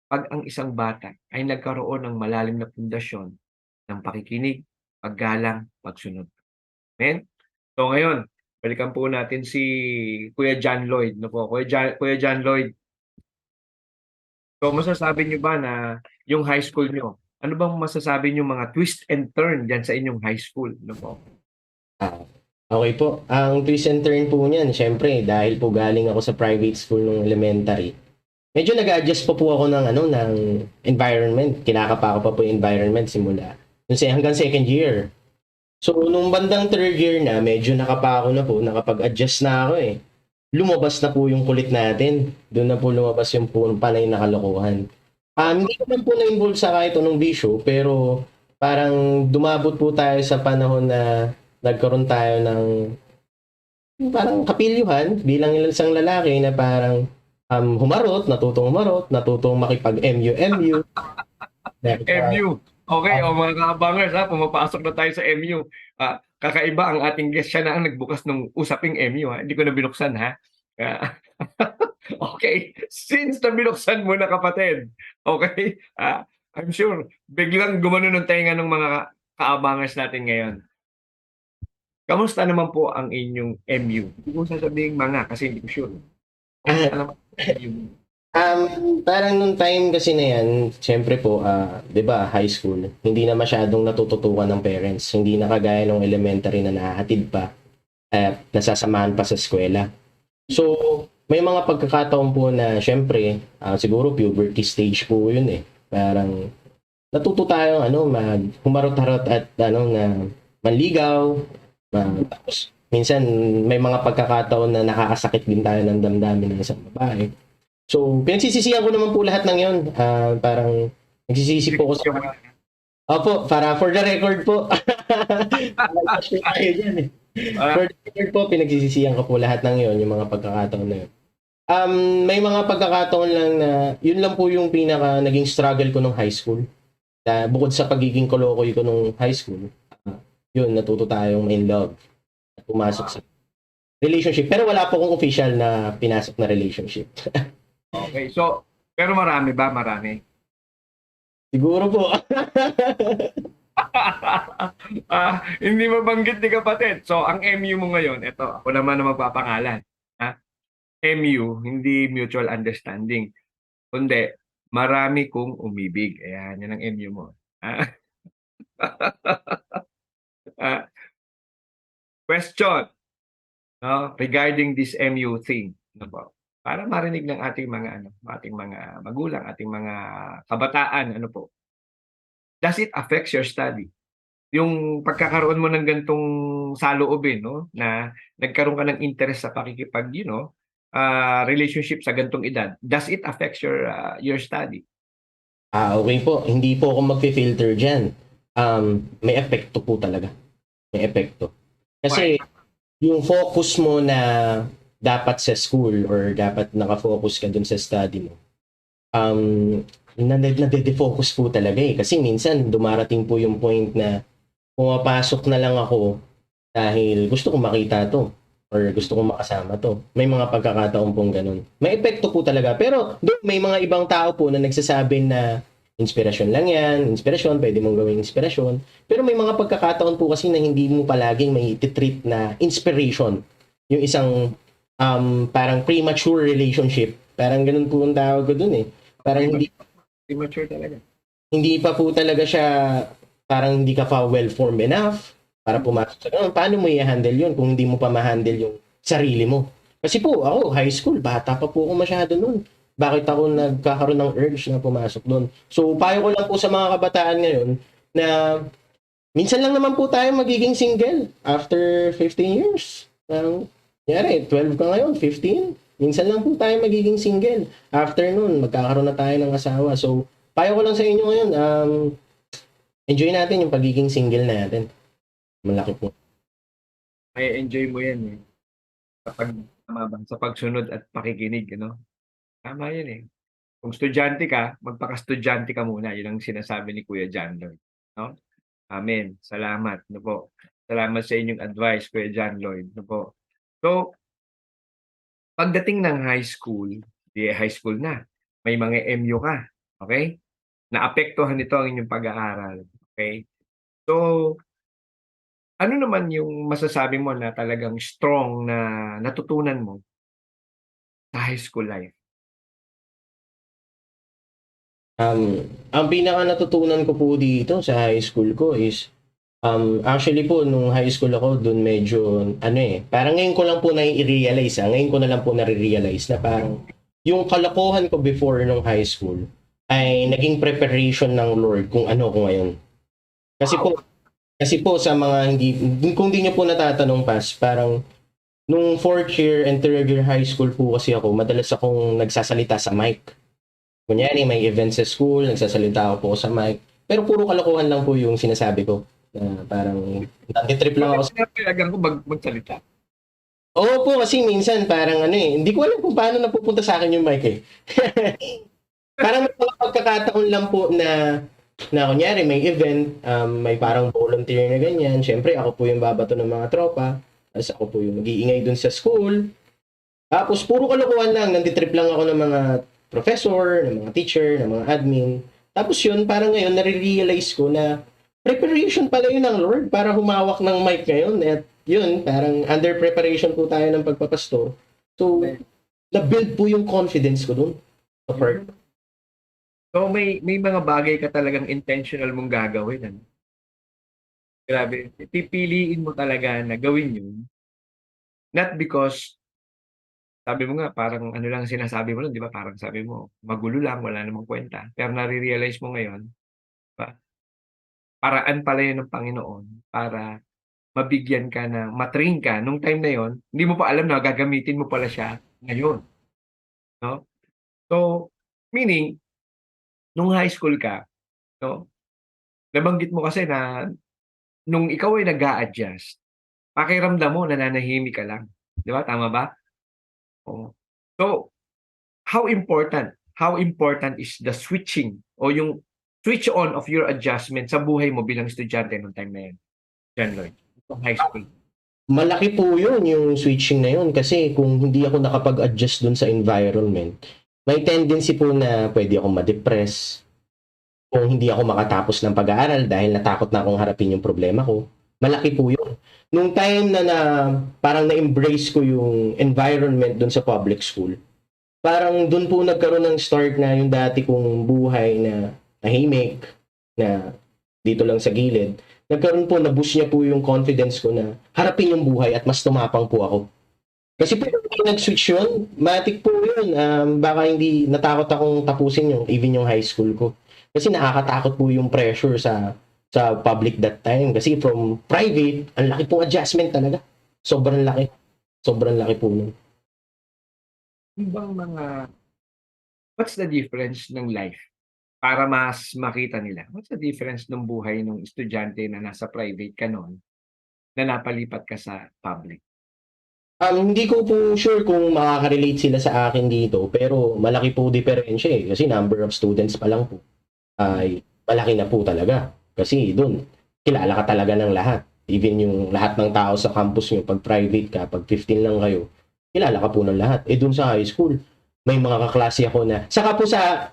pag ang isang bata ay nagkaroon ng malalim na pundasyon ng pakikinig, paggalang, pagsunod. Amen? So ngayon, balikan po natin si Kuya John Lloyd. No po? Kuya John Lloyd, so masasabi niyo ba na yung high school niyo, ano bang masasabi niyo mga twist and turn dyan sa inyong high school? No po? Ah, okay po. Ang twist and turn po niyan, syempre, dahil po galing ako sa private school nung elementary, medyo nag-adjust pa po ako ng environment. Kinakapa ko pa po yung environment simula hanggang second year. So, nung bandang third year na, medyo nakapa ako na po, nakapag-adjust na ako eh. Lumabas na po yung kulit natin. Doon na po lumabas yung panay na kalokohan. Hindi naman po na-involve sa kahit anong bisyo, pero parang dumabot po tayo sa panahon na nagkaroon tayo ng parang kapilyuhan bilang isang lalaki na parang natutong makipag-MU. MU. Okay, mga kaabangers pumapasok na tayo sa MU. Kakaiba ang ating guest, siya na ang nagbukas ng usaping MU Hindi ko na binuksan Ah, okay, since na binuksan mo na kapatid, okay, I'm sure biglang gumano ng tenga ng mga kaabangers natin ngayon. Kamusta naman po ang inyong MU? Hindi ko sasabihin mga kasi hindi ko sure. Kamusta naman ang MU? Parang nung time kasi na yan, syempre po, 'di ba, high school, hindi na masyadong natututukan ng parents. Hindi na kagaya nung elementary na nahahatid pa at nasasamahan pa sa eskwela. So, may mga pagkakataon po na syempre, siguro puberty stage po 'yun eh. Parang natuto tayong humarot-harot at na manligaw. Tapos minsan may mga pagkakataon na nakakasakit din tayo ng damdamin ng isang babae. So, pinagsisisihan ko naman po lahat ng yun. Parang nagsisisi po ko sa Opo, para for the record po. Tayo dyan eh. For the record po, pinagsisisihan ko po lahat ng yun, yung mga pagkakataon na yun. May mga pagkakataon lang na yun lang po yung pinaka naging struggle ko nung high school. Bukod sa pagiging kolokoy ko nung high school, yun, natuto tayong in love. At pumasok sa relationship. Pero wala po akong official na pinasok na relationship. Okay, so, pero marami ba? Marami? Siguro po. Hindi mabanggit ni kapatid. So, ang MU mo ngayon, ito, ako naman na magpapangalan. MU, hindi mutual understanding. Kundi, marami kong umibig. Ayan, yan ang MU mo. Question regarding this MU thing. Para marinig ng ating mga magulang, ating mga kabataan, does it affect your study? Yung pagkakaroon mo ng gantong saloobin, na nagkaroon ka ng interest sa pakikipag, relationship sa gantong edad, does it affect your study? Okay po. Hindi po ako magfi-filter dyan. May epekto po talaga. May epekto. Kasi yung focus mo na dapat sa school or dapat nakafocus ka dun sa study mo, nade-defocus po talaga eh. Kasi minsan dumarating po yung point na pumapasok na lang ako dahil gusto kong makita to or gusto kong makasama to. May mga pagkakataon pong ganun. May epekto po talaga. Pero doon may mga ibang tao po na nagsasabi na inspirasyon lang yan. Inspirasyon, pwede mong gawing inspirasyon. Pero may mga pagkakataon po kasi na hindi mo palaging may treat na inspiration. Yung isang parang premature relationship. Parang ganun po ang tawag ko dun eh. Parang hindi premature talaga. Hindi pa po talaga siya parang hindi ka pa well-formed enough para pumasok sa ganun. Paano mo i-handle yun kung hindi mo pa ma-handle yung sarili mo? Kasi po, ako, high school, bata pa po ako masyado nun. Bakit ako nagkakaroon ng urge na pumasok doon? So, payo ko lang po sa mga kabataan ngayon na minsan lang naman po tayo magiging single after 15 years. Kunyari, 12 ka ngayon, 15. Minsan lang po tayo magiging single. After nun, magkakaroon na tayo ng asawa. So, payo ko lang sa inyo ngayon, enjoy natin yung pagiging single natin. Malaki po. May enjoy mo yan eh. Sa pagsunod at pakikinig, ano? Tama yun eh. Kung estudyante ka, magpaka-estudyante ka muna. Yun ang sinasabi ni Kuya John Lloyd. No? Amen. Salamat. No po. Salamat sa inyong advice, Kuya John Lloyd. No po. So, pagdating ng high school, high school na. May mga MU ka. Okay? Naapektuhan nito ang inyong pag-aaral. Okay? So, ano naman yung masasabi mo na talagang strong na natutunan mo sa high school life? Ang pinaka natutunan ko po dito sa high school ko is actually po nung high school ako doon medyo parang ngayon ko lang po na-realize, ngayon ko na lang po na-realize na parang yung kalokohan ko before nung high school ay naging preparation ng Lord kung ano ko ngayon. Kasi po sa mga kung hindi niyo po natatanong pas, parang nung 4th year and 3rd year high school po kasi ako, madalas akong nagsasalita sa mic. Kunyari, may event sa school, nagsasalita ako po sa mic. Pero puro kalokohan lang po yung sinasabi ko. Na parang, natitrip lang ako. Pinapayagan ko magsalita. Oo po, kasi minsan parang hindi ko alam kung paano napupunta sa akin yung mic eh. Parang may mga pagkakataon lang po na kunyari may event, may parang volunteer na ganyan. Siyempre, ako po yung babato ng mga tropa. Tapos ako po yung mag-iingay dun sa school. Tapos puro kalokohan lang, nanditrip lang ako ng mga professor, ng mga teacher, ng mga admin. Tapos yun, parang ngayon, nare-realize ko na preparation pala yun ng Lord para humawak ng mic ngayon. At yun, parang under preparation po tayo ng pagpapastor. So, na-build po yung confidence ko dun. Sa part. So, may mga bagay ka talagang intentional mong gagawin. Ano? Grabe. Pipiliin mo talaga na gawin yun. Not because sabi mo nga parang ano lang sinasabi mo nun, 'di ba? Parang sabi mo, magulo lang, wala namang kwenta. Pero nare-realize mo ngayon, 'di ba? Paraan pala 'yun ng Panginoon para mabigyan ka na ma-train ka nung time na 'yon, hindi mo pa alam na gagamitin mo pala siya ngayon, no? So, meaning nung high school ka, no, nabanggit mo kasi na nung ikaw ay nag-a-adjust, pakiramdam mo nananahimik ka lang, 'di ba, tama ba? Oo. So, how important is the switching o yung switch on of your adjustment sa buhay mo bilang estudyante nung time na yun, John Lloyd, nung high school? Malaki po yun, yung switching na yun. Kasi kung hindi ako nakapag-adjust dun sa environment, may tendency po na pwede akong ma-depress. Kung hindi ako makatapos ng pag-aaral dahil natakot na akong harapin yung problema ko, malaki po yun. Nung time na parang na-embrace ko yung environment dun sa public school, parang dun po nagkaroon ng start na yung dati kong buhay na tahimik, na dito lang sa gilid. Nagkaroon po, na-boost niya po yung confidence ko na harapin yung buhay at mas tumapang po ako. Kasi po, kung nag-switch yun, matik po yun. Baka hindi natakot akong tapusin even yung high school ko. Kasi nakakatakot po yung pressure sa public that time. Kasi from private, ang laki pong adjustment talaga. Sobrang laki. Sobrang laki po nun. Ibang what's the difference ng life? Para mas makita nila, what's the difference ng buhay ng estudyante na nasa private ka noon, na napalipat ka sa public? Hindi ko po sure kung makaka-relate sila sa akin dito, pero malaki po diferensya eh. Kasi number of students pa lang po ay malaki na po talaga. Kasi doon, kilala ka talaga ng lahat. Even yung lahat ng tao sa campus nyo, pag private ka, pag 15 lang kayo, kilala ka po ng lahat. Eh doon sa high school, may mga kaklase ako na, saka po sa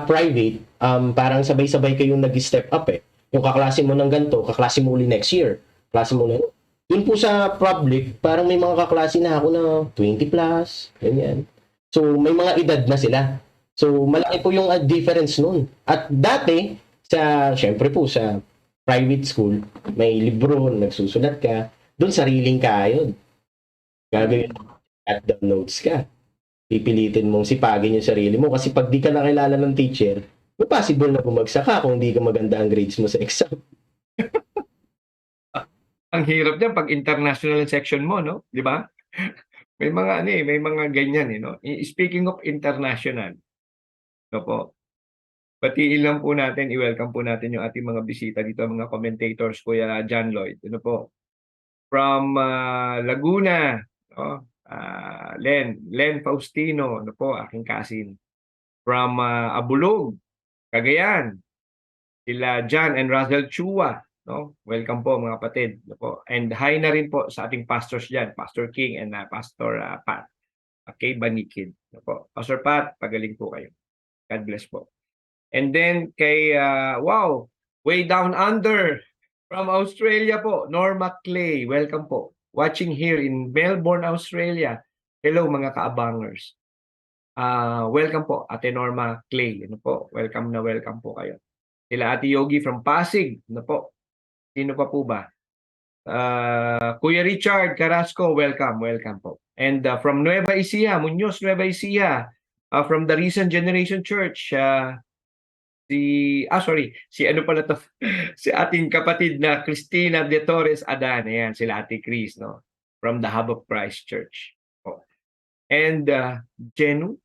private, parang sabay-sabay kayong nag-step up eh. Yung kaklase mo ng ganito, kaklase mo uli next year, klase mo na. Doon po sa public, parang may mga kaklase na ako na 20 plus, ganyan. So, may mga edad na sila. So, malaki po yung difference nun. At dati, syempre po, sa private school, may libro, nagsusulat ka, doon sariling kayod. Gagawin mo, at the notes ka. Pipilitin mong sipagin yung sarili mo kasi pag di ka nakilala ng teacher, may possible na bumagsak ka kung di ka maganda ang grades mo sa exam. Ang hirap niyan pag international section mo, no? Di ba? May mga ano eh, may mga ganyan eh, no? Speaking of international, no po, batiin lang po natin, i-welcome po natin yung ating mga bisita dito, mga commentators, Kuya John Lloyd. Ano po? From Laguna, no? Len Faustino, ano po, aking cousin. From Abulog, Cagayan, sila John and Russell Chua, no? Welcome po mga kapatid, no po. And hi na rin po sa ating pastors diyan, Pastor King and Pastor Pat. Okay, Banikid, no po. Pastor Pat, pagaling po kayo. God bless po. And then kay wow, way down under from Australia po, Norma Clay, welcome po. Watching here in Melbourne, Australia. Hello mga kaabangers. Welcome po, Ate Norma Clay. Ano po? Welcome na welcome po kayo. Sila Ate Yogi from Pasig. Ano po? Sino pa po ba? Kuya Richard Carrasco, welcome, welcome po. And from Nueva Ecija, Muñoz, Nueva Ecija, from the Recent Generation Church, si ano pala to? Si ating kapatid na Cristina de Torres Adan. Ayan, sila Ate Chris, no? From the Hub of Christ Church. Oh. And Jenu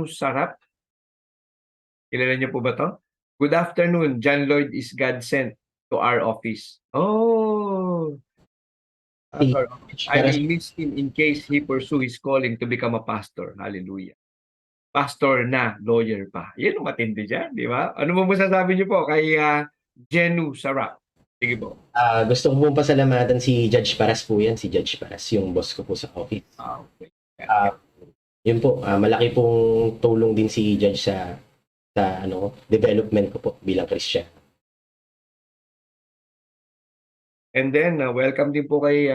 Sarap. Kilala niyo po ba to? Good afternoon. John Lloyd is God sent to our office. Oh, Si our office. I will miss him in case he pursue his calling to become a pastor. Hallelujah. Pastor na, lawyer pa. Yan ang matindi dyan, di ba? Ano mo masasabi niyo po kay Jenu Sarap? Sige po. Gusto ko pong pasalamatan si Judge Paras po yan, si Judge Paras, yung boss ko po sa office. Okay. Yun po, malaki pong tulong din si Judge sa development ko po bilang Christian. And then, welcome din po kay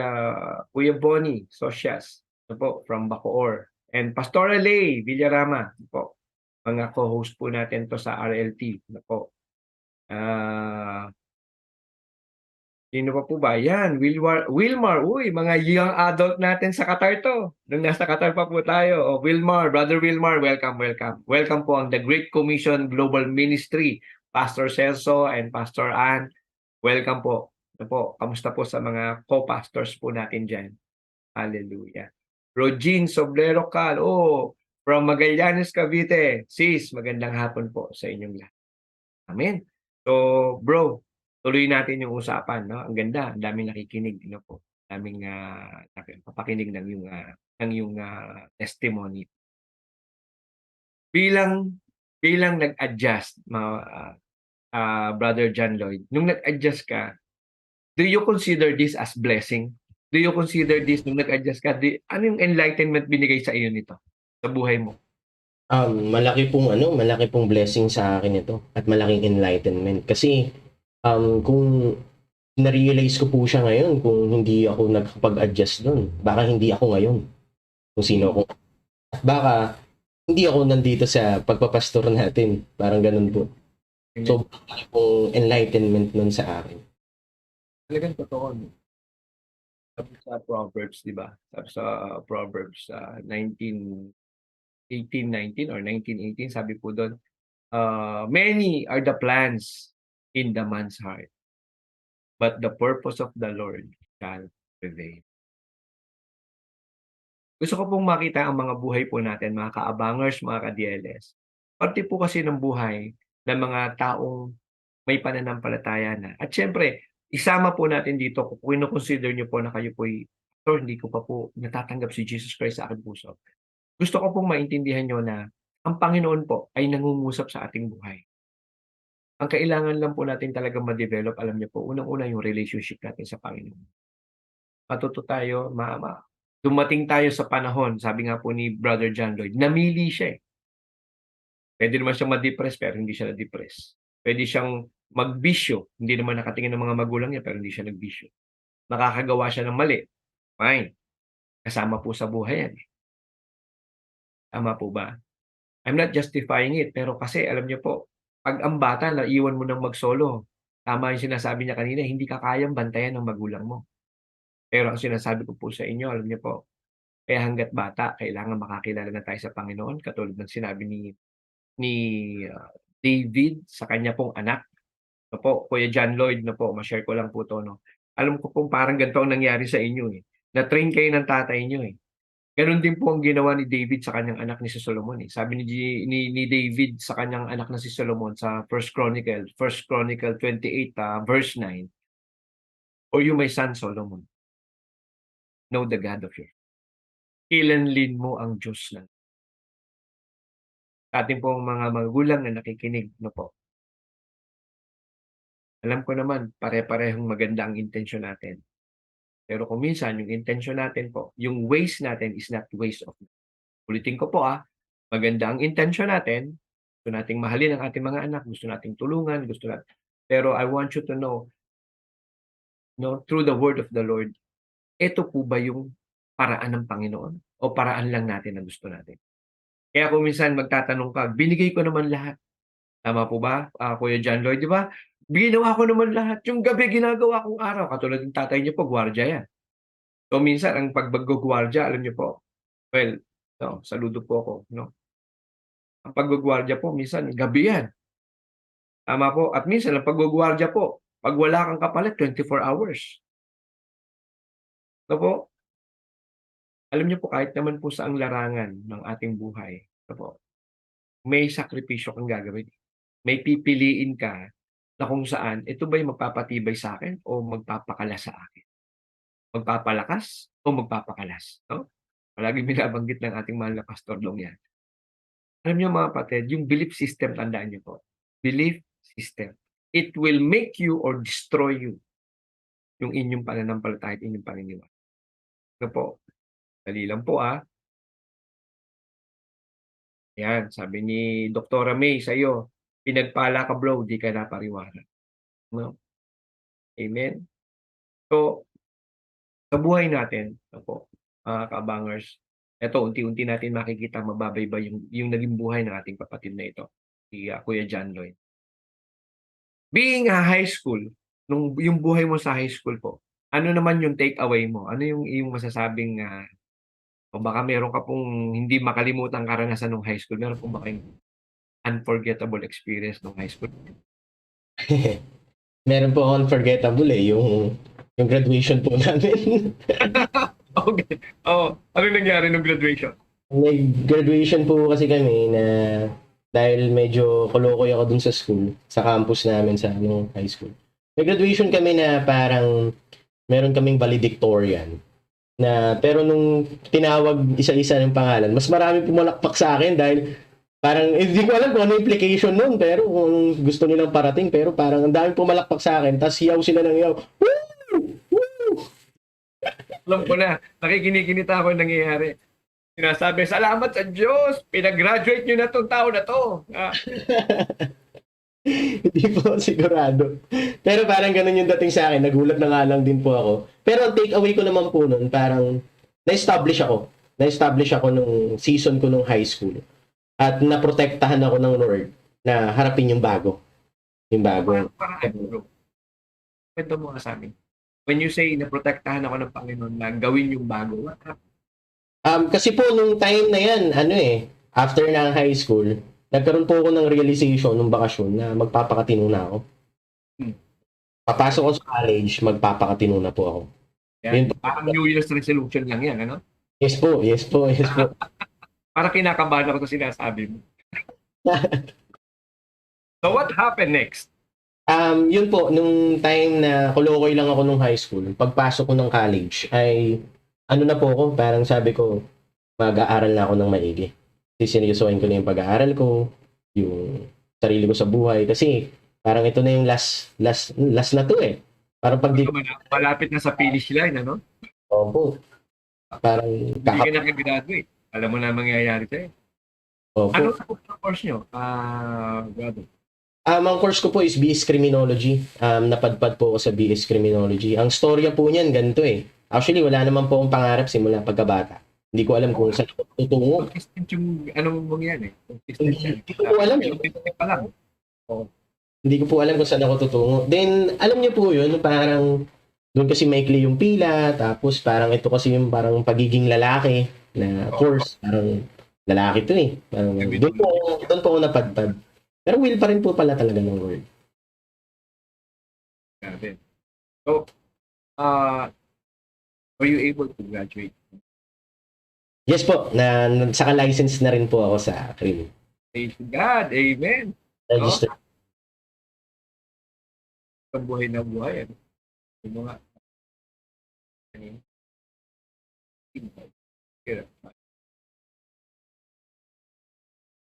Kuya Bonnie Socias, po, from Bacoor. And Pastora Lay Villarama, po. Mga co-host po natin to sa RLT. Po. Sino pa po ba? Yan, Wilmar. Uy, mga young adult natin sa Qatar to. Nung nasa Qatar pa po tayo. Wilmar, Brother Wilmar, welcome, welcome. Welcome po ang The Great Commission Global Ministry. Pastor Celso and Pastor Ann. Welcome po. Ano po, kamusta po sa mga co-pastors po natin dyan? Hallelujah. Rogine Soblero Cal. From Magallanes, Cavite. Sis, magandang hapon po sa inyong lahat. Amen. So, bro, tuloy natin yung usapan, no? Ang ganda, ang daming nakikinig, no po. Daming papakinig ng yung testimony. Bilang nag-adjust, Brother John Lloyd, nung nag-adjust ka, do you consider this as blessing? Do you consider this nung nag-adjust ka? Ano yung enlightenment binigay sa iyo nito? Sa buhay mo? Malaki pong blessing sa akin ito at malaking enlightenment kasi kung na-realize ko po siya ngayon kung hindi ako nagkapag-adjust doon, baka hindi ako ngayon kung sino ako. Baka hindi ako nandito sa pagpapastor natin. Parang ganun po. So, malaki pong enlightenment nun sa akin. Talagang totoo. Sabi sa Proverbs, di ba? Sabi sa Proverbs 18:19 or 19:18, sabi po doon, many are the plans in the man's heart, but the purpose of the Lord shall prevail. Gusto ko pong makita ang mga buhay po natin, mga kaabangers, mga ka-DLS. Parte po kasi ng buhay ng mga taong may pananampalataya na. At syempre, isama po natin dito, kung kino-consider niyo po na kayo po'y, hindi ko pa po natatanggap si Jesus Christ sa aking puso. Gusto ko pong maintindihan niyo na ang Panginoon po ay nangungusap sa ating buhay. Ang kailangan lang po natin talagang ma-develop, alam niyo po, unang-una yung relationship natin sa Panginoon. Matuto tayo, dumating tayo sa panahon, sabi nga po ni Brother John Lloyd, namili siya eh. Pwede naman siyang ma-depress pero hindi siya na-depress. Pwede siyang magbisyo, hindi naman nakatingin ng mga magulang niya pero hindi siya nagbisyo. Nakakagawa siya ng mali, fine. Kasama po sa buhay yan. Tama po ba? I'm not justifying it, pero kasi alam niyo po, pag ang bata naiwan mo ng mag-solo, tama yung sinasabi niya kanina, hindi ka kayang bantayan ng magulang mo. Pero ang sinasabi ko po sa inyo, alam niyo po, kaya hangga't bata kailangan makakilala na tayo sa Panginoon katulad ng sinabi ni, David sa kanya pong anak. No po, Kuya John Lloyd, no po, ma-share ko lang po 'to 'no. Alam ko pong parang ganito ang nangyari sa inyo, eh, na-train kayo ng tatay niyo, eh. Gano'n din po ang ginawa ni David sa kanyang anak ni si Solomon, eh. Sabi ni David sa kanyang anak na si Solomon sa First Chronicle 28, verse 9, "For you, my son Solomon, know the God of your kilanlin mo ang Diyos ng" sa ating pong mga magulang na nakikinig, 'no po. Alam ko naman pare-parehong maganda ang intensyon natin. Pero kung minsan yung intensyon natin po, yung ways natin is not ways of ulitin ko po, maganda ang intensyon natin, gusto nating mahalin ang ating mga anak, gusto nating tulungan, pero I want you to know, no, through the word of the Lord, eto po ba yung paraan ng Panginoon o paraan lang natin na gusto natin? Kaya kung minsan magtatanong ka, binigay ko naman lahat. Tama po ba, Kuya John Lloyd, 'di ba? Ginawa ko naman lahat, yung gabi ginagawa kong araw, katulad ng tatay niyo po gwardiya 'yan. So minsan ang paggugwardiya alam niyo po, well, no, saludo po ako, 'no. Ang paggugwardiya po minsan gabi 'yan, tama po, at minsan ang paggugwardiya po 'pag wala kang kapalit 24 hours, 'no po. Alam niyo po kahit naman po saang larangan ng ating buhay, 'no po, may sakripisyo kang gagawin. May pipiliin ka na kung saan, ito ba yung magpapatibay sa'kin o magpapakalas sa akin? Magpapalakas o magpapakalas, 'no? Palaging binabanggit ng ating mahal na Pastor Dong 'yan. Alam niyo mga kapatid, yung belief system tandaan niyo po, belief system. It will make you or destroy you, yung inyong pananampalataya at inyong paniniwala. Ano po, dali lang po, 'yan sabi ni Doktora May sa'yo, "Pinagpala ka bro, di ka napariwara." 'No, amen? So, sa buhay natin, ano po, mga ka-abangers, eto unti-unti natin makikitang mababaybay yung naging buhay ng ating kapatid na ito, si, Kuya John Lloyd. Being a high school, yung buhay mo sa high school po, ano naman yung take away mo? Ano yung iyong masasabing, o baka meron ka pong hindi makalimutang karanasan nung high school, meron po ba kayong unforgettable experience nung high school? Meron po akong unforgettable, yung graduation po namin. Okay, oo. Anong nangyari nung graduation? May graduation po kasi kami na dahil medyo kolokoy ako dun sa school, sa campus namin sa high school. May graduation kami na parang meron kaming valedictorian na pero nung tinawag isa-isa ng pangalan, mas marami pumalakpak sa akin dahil parang hindi ko alam kung ano implication nun, pero kung gusto nilang parating, pero parang ang daming pumalakpak sa akin, tapos hiyaw sila ng hiyaw. Woo! Woo! Alam ko na, nakikinikinita ako yung nangyayari. Sinasabi, "Salamat sa Diyos, pinag-graduate niyo na 'tong tao na 'to." Hindi po sigurado. Pero parang ganun yung dating sa akin. Nagulat na nga lang din po ako. Pero ang take away ko naman po nun, parang na-establish ako. Na-establish ako nung season ko nung high school. At naprotektahan ako ng Lord na harapin yung bago. Yung bago. Paraan, bro. Kwento mo nga sa'min. When you say naprotektahan ako ng Panginoon na gawin yung bago, what happened? Kasi po nung time na yan, after ng high school, nagkaroon po ako ng realization nung bakasyon na magpapakatino na ako. Papasok ko sa college, magpapakatino na po ako. Yun Yan, po. parang New Year's resolution lang yan, ano? Yes po, yes po, yes po. Parang kinakabahan ako sa sinasabi mo. So what happened next? Yun po, nung time na kulokoy lang ako nung high school, pagpasok ko ng college, ay ano na po ako, parang sabi ko, mag-aaral na ako ng maigi. Siseryosohin ko na yung pag-aaral ko, yung sarili ko sa buhay, kasi parang ito na yung last na to eh. Parang pag di ko, Malapit na sa finish line, ano? opo, parang Hindi ka nakagraduate. Alam mo na ang mangyayari sa'yo. opo. Ano ang course nyo? Brother? Ang course ko po is BS Criminology. Napadpad po ako sa BS Criminology. Ang storya po niyan, ganito eh. Actually, wala naman po akong pangarap simula pagkabata. Hindi ko alam kung saan ako tutungo. Consistent yung anong mong yan eh. Consistent yan. Hindi ko alam eh. Consistent pa lang. Hindi ko po alam kung saan ako tutungo. Then, alam niyo po yun, parang doon kasi maikli yung pila, tapos parang ito kasi yung parang pagiging lalaki na course, parang lalaki to eh. Parang, doon po ako napadpad. Pero will pa rin po pala talaga ng word. Grabe. So, were you able to graduate? Yes po, saka license na rin po ako sa CRIM. Praise God. Amen. Register. Ang buhay na buhay. Ano? Yung mga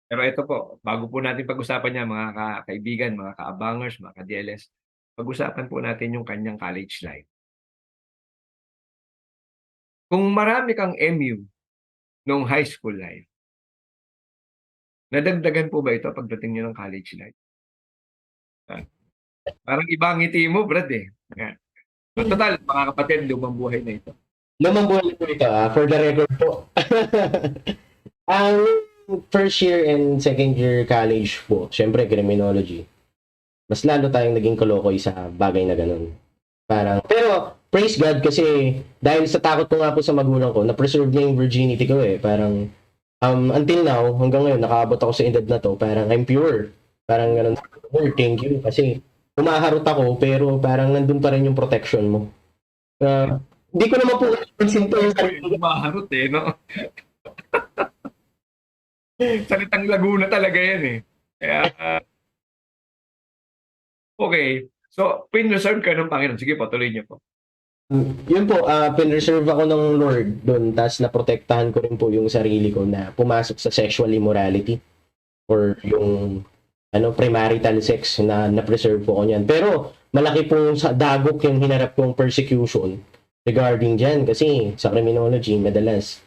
pero ito po, bago po natin pag-usapan niya mga kaibigan, mga kaabangers, mga ka-DLS, pag-usapan po natin yung kanyang college life. Kung marami kang MU nung high school life, nadagdagan po ba ito pagdating niyo ng college life? Parang iba ang ngiti mo, Brad eh. Total, mga kapatid, lumang buhay na ito. Lumang buhay po ito, for the record po. Ang first year and second year college po, syempre criminology. Mas lalo tayong naging kolokoy sa bagay na ganun. Parang, pero praise God kasi dahil sa takot ko nga po sa magulang ko, na-preserve niya yung virginity ko eh. Parang, until now, hanggang ngayon, nakaabot ako sa edad na to, parang I'm pure. Parang ganun, Lord, thank you. Kasi umaharot ako, pero parang nandun pa rin yung protection mo. Hindi ko naman po napansin to yung sarili ko. Umaharot eh, no? Salitang Laguna talaga yan eh. Kaya, okay. So, pinreserve ka ng Panginoon. Sige po, tuloy niyo po. Yun po, pinreserve ako ng Lord doon, tas naprotektahan ko rin po yung sarili ko na pumasok sa sexual immorality or yung premarital sex na na-preserve po ko niyan. Pero malaki pong sa dagok yung hinarap kong persecution regarding dyan kasi sa criminology madalas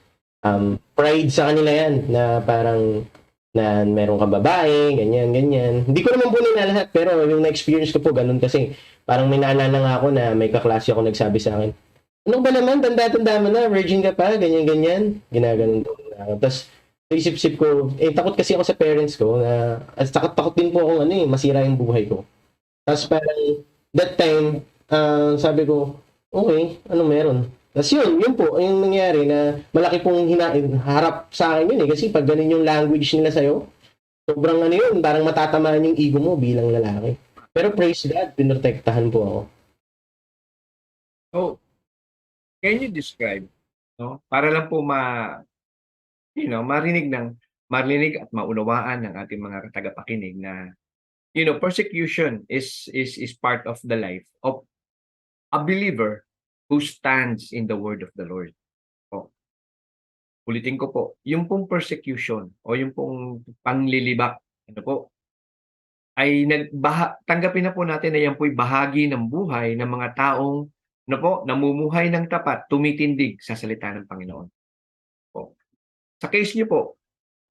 pride sa kanila yan na parang na meron kang babae, ganyan, ganyan. Hindi ko naman po nila lahat, pero yung na-experience ko po, ganun kasi. Parang may naalala nga ako na may kaklase ako nagsabi sa akin, ano ba naman, tanda-tanda mo na, virgin ka pa, ganyan, ganyan. Ginaganon po na ako. Tapos, isip-sip ko, takot kasi ako sa parents ko na, at takot din po akong masira yung buhay ko. Tapos parang, that time, sabi ko, okay, ano meron? Tapos yun po, yung nangyari na malaki pong harap sa akin yun eh. Kasi pag ganun yung language nila sa'yo, sobrang yun, parang matatamaan yung ego mo bilang lalaki. Pero praise God, pinotektahan po ako. So, can you describe, no? Para lang po marinig at maunawaan ng ating mga tagapakinig na, persecution is part of the life of a believer who stands in the word of the Lord. Ulitin ko po, yung pong persecution o yung pong panglilibak, ay tanggapin na po natin na yan po'y bahagi ng buhay ng mga taong namumuhay ng tapat, tumitindig sa salita ng Panginoon. Sa case niyo po,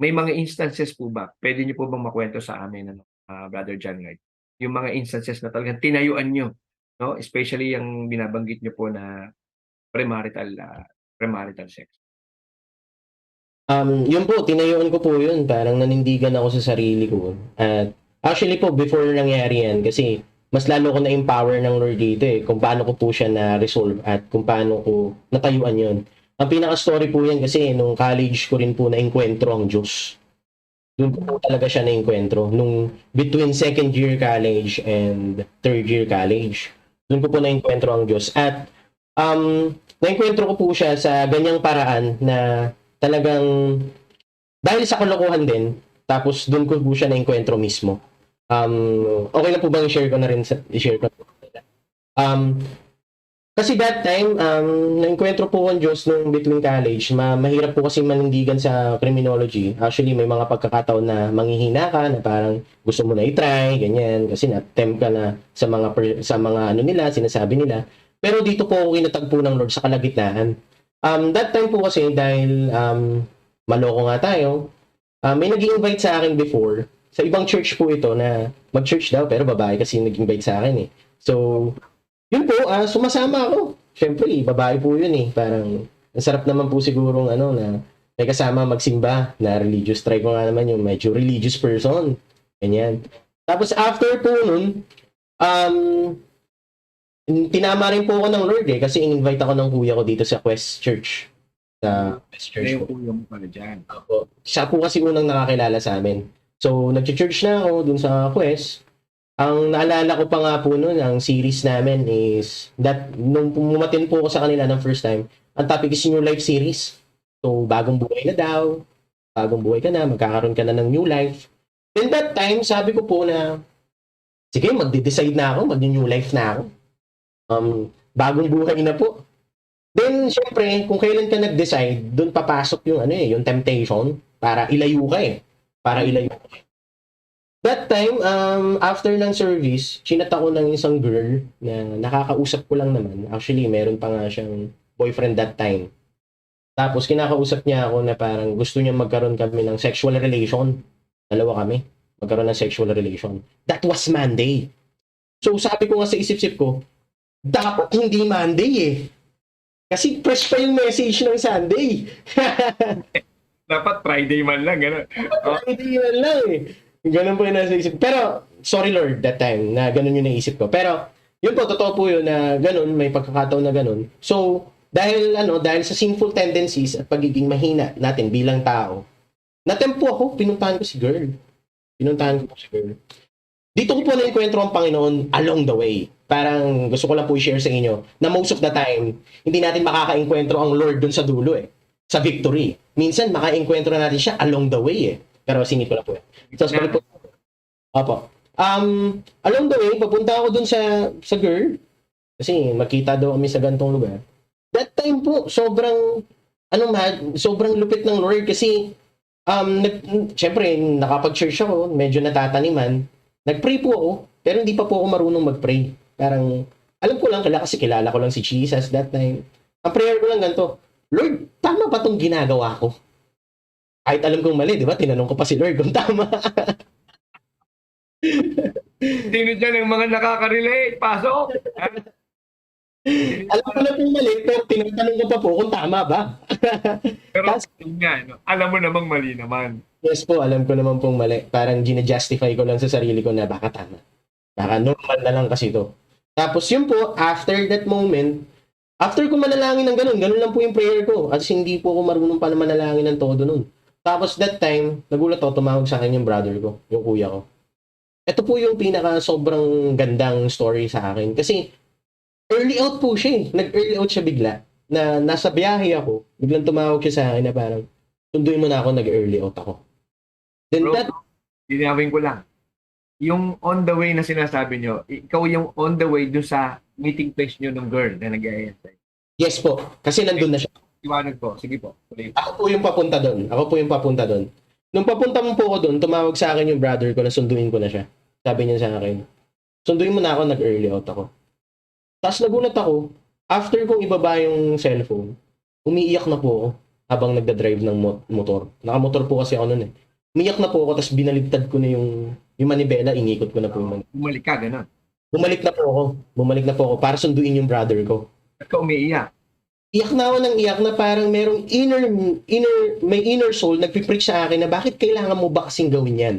may mga instances po ba? Pwede niyo po bang makwento sa amin, Brother John Lloyd? Yung mga instances na talagang tinayuan niyo, no? Especially yung binabanggit niyo po na premarital sex. Yun po, tinayuan ko po yun. Parang nanindigan ako sa sarili ko. At actually po, before nangyari yan, kasi mas lalo ko na-empower ng Lord dito eh, kung paano ko po siya na-resolve at kung paano ko natayuan yun. Ang pinaka-story po yan kasi nung college ko rin po na-enkwentro ang Diyos. Doon po talaga siya na-enkwentro. Nung between second year college and third year college. Doon ko po na-enkwentro ang Diyos. At na-enkwentro ko po siya sa ganyang paraan na talagang dahil sa kalokohan din, tapos doon ko po siya na-enkwentro mismo. Okay na po bang i-share ko na rin i-share ko? Kasi that time, na-enkwentro po ang Diyos nung between college, mahirap po kasi manindigan sa criminology. Actually, may mga pagkakataon na manghihina ka, na parang gusto mo na i-try, ganyan, kasi na-tempt ka na sa mga nila, sinasabi nila. Pero dito po ako kinatagpo ng Lord sa kalagitnaan. That time po kasi dahil maloko nga tayo, may nag-invite sa akin before, sa ibang church po ito na mag-church daw, pero babae kasi nag-invite sa akin eh. So, yun po, sumasama ako. Siyempre, babae po yun eh. Parang, ang sarap naman po sigurong na may kasama magsimba na religious. Try ko nga naman yung medyo religious person. Ganyan. Tapos after po nun, um, tinama rin po ako ng Lord kasi in-invite ako ng kuya ko dito sa Quest Church. Sa Quest Church Yung po. kuya mo pala dyan. Opo. Siya po kasi unang nakakilala sa amin. So, nag-church na ako dun sa Quest. Ang naalala ko pa nga po noon, ang series namin is that nung pumatin po ako sa kanila ng first time, ang topic is New Life series. So, bagong buhay na daw, bagong buhay ka na, magkakaroon ka na ng new life. Then that time, sabi ko po na, sige, magde-decide na ako, mag-new life na ako. Bagong buhay na po. Then, syempre, kung kailan ka nag-decide, doon papasok yung yung temptation para ilayo ka eh. Para ilayo ka. That time, after ng service, chinat ako ng isang girl na nakakausap ko lang naman. Actually, meron pa nga siyang boyfriend that time. Tapos, kinakausap niya ako na parang gusto niya magkaroon kami ng sexual relation. Dalawa kami. Magkaroon ng sexual relation. That was Monday. So, sabi ko nga sa isip-isip ko, dapat hindi Monday eh. Kasi fresh pa yung message ng Sunday. Dapat Friday man lang, gano'n. Hindi man lang eh. Ganun po yung nasa isip. Pero, sorry Lord, that time, na ganun yung naisip ko. Pero, yun po, totoo po yun na ganun, may pagkakataon na ganun. So, dahil sa sinful tendencies at pagiging mahina natin bilang tao, natempo ako, pinuntahan ko si girl. Pinuntahan ko si girl. Dito ko po na-enkwentro ang Panginoon along the way. Parang gusto ko lang po i-share sa inyo na most of the time, hindi natin makaka-enkwentro ang Lord dun sa dulo eh. Sa victory. Minsan, maka-enkwentro natin siya along the way eh. Pero singit ko lang po. Tapos balik po. Opo. Along the way, papunta ako dun sa girl. Kasi makita daw kami sa gantong lugar. That time po, sobrang lupit ng Lord kasi syempre, nakapag-church ako, medyo natataniman. Nag-pray po ako, pero hindi pa po ako marunong mag-pray. Parang, alam ko lang, kasi kilala ko lang si Jesus that time. Ang prayer ko lang ganito, Lord, tama ba itong ginagawa ko? Kahit alam kong mali, di ba? Tinanong ko pa si Lord kung tama. Sino dyan ang mga nakaka-relate? Pasok! Alam ko na pong mali, pero tinatanong ko pa po kung tama ba. Pero yun nga, no? Alam mo namang mali naman. Yes po, alam ko naman pong mali. Parang gina-justify ko lang sa sarili ko na baka tama. Baka normal na lang kasi to. Tapos yun po, after that moment, after ko manalangin ng ganun lang po yung prayer ko. At hindi po ako marunong pa na manalangin ng todo nun. Tapos that time, nagulat ako, tumawag sa akin yung brother ko, yung kuya ko. Ito po yung pinaka sobrang gandang story sa akin. Kasi early out po siya eh. Nag-early out siya bigla. Na nasa biyahe ako, biglang tumawag siya sa akin na parang, sunduin mo na ako, nag-early out ako. Then Bro, that, linawin ko lang. Yung on the way na sinasabi nyo, ikaw yung on the way dun sa meeting place nyo ng girl na nag-i yes po, kasi nandun na siya. Iwanag po. Sige po. Ako po yung papunta doon. Nung papunta mo po ako doon, tumawag sa akin yung brother ko na sunduin ko na siya. Sabi niya sa akin, sunduin mo na ako, nag-early out ako. Tapos nagulat ako, after kong ibaba yung cellphone, umiiyak na po ako habang nagda-drive ng motor. Nakamotor po kasi ako noon eh. Umiiyak na po ako, tapos binaligtad ko na yung manibela, inikot ko na po yung Bumalik ka, gano'n. Bumalik na po ako para sunduin yung brother ko. At ka umiiyak. Iyak na ako ng iyak na parang merong may inner soul nagpipreach sa akin na bakit kailangan mo ba kasing gawin yan?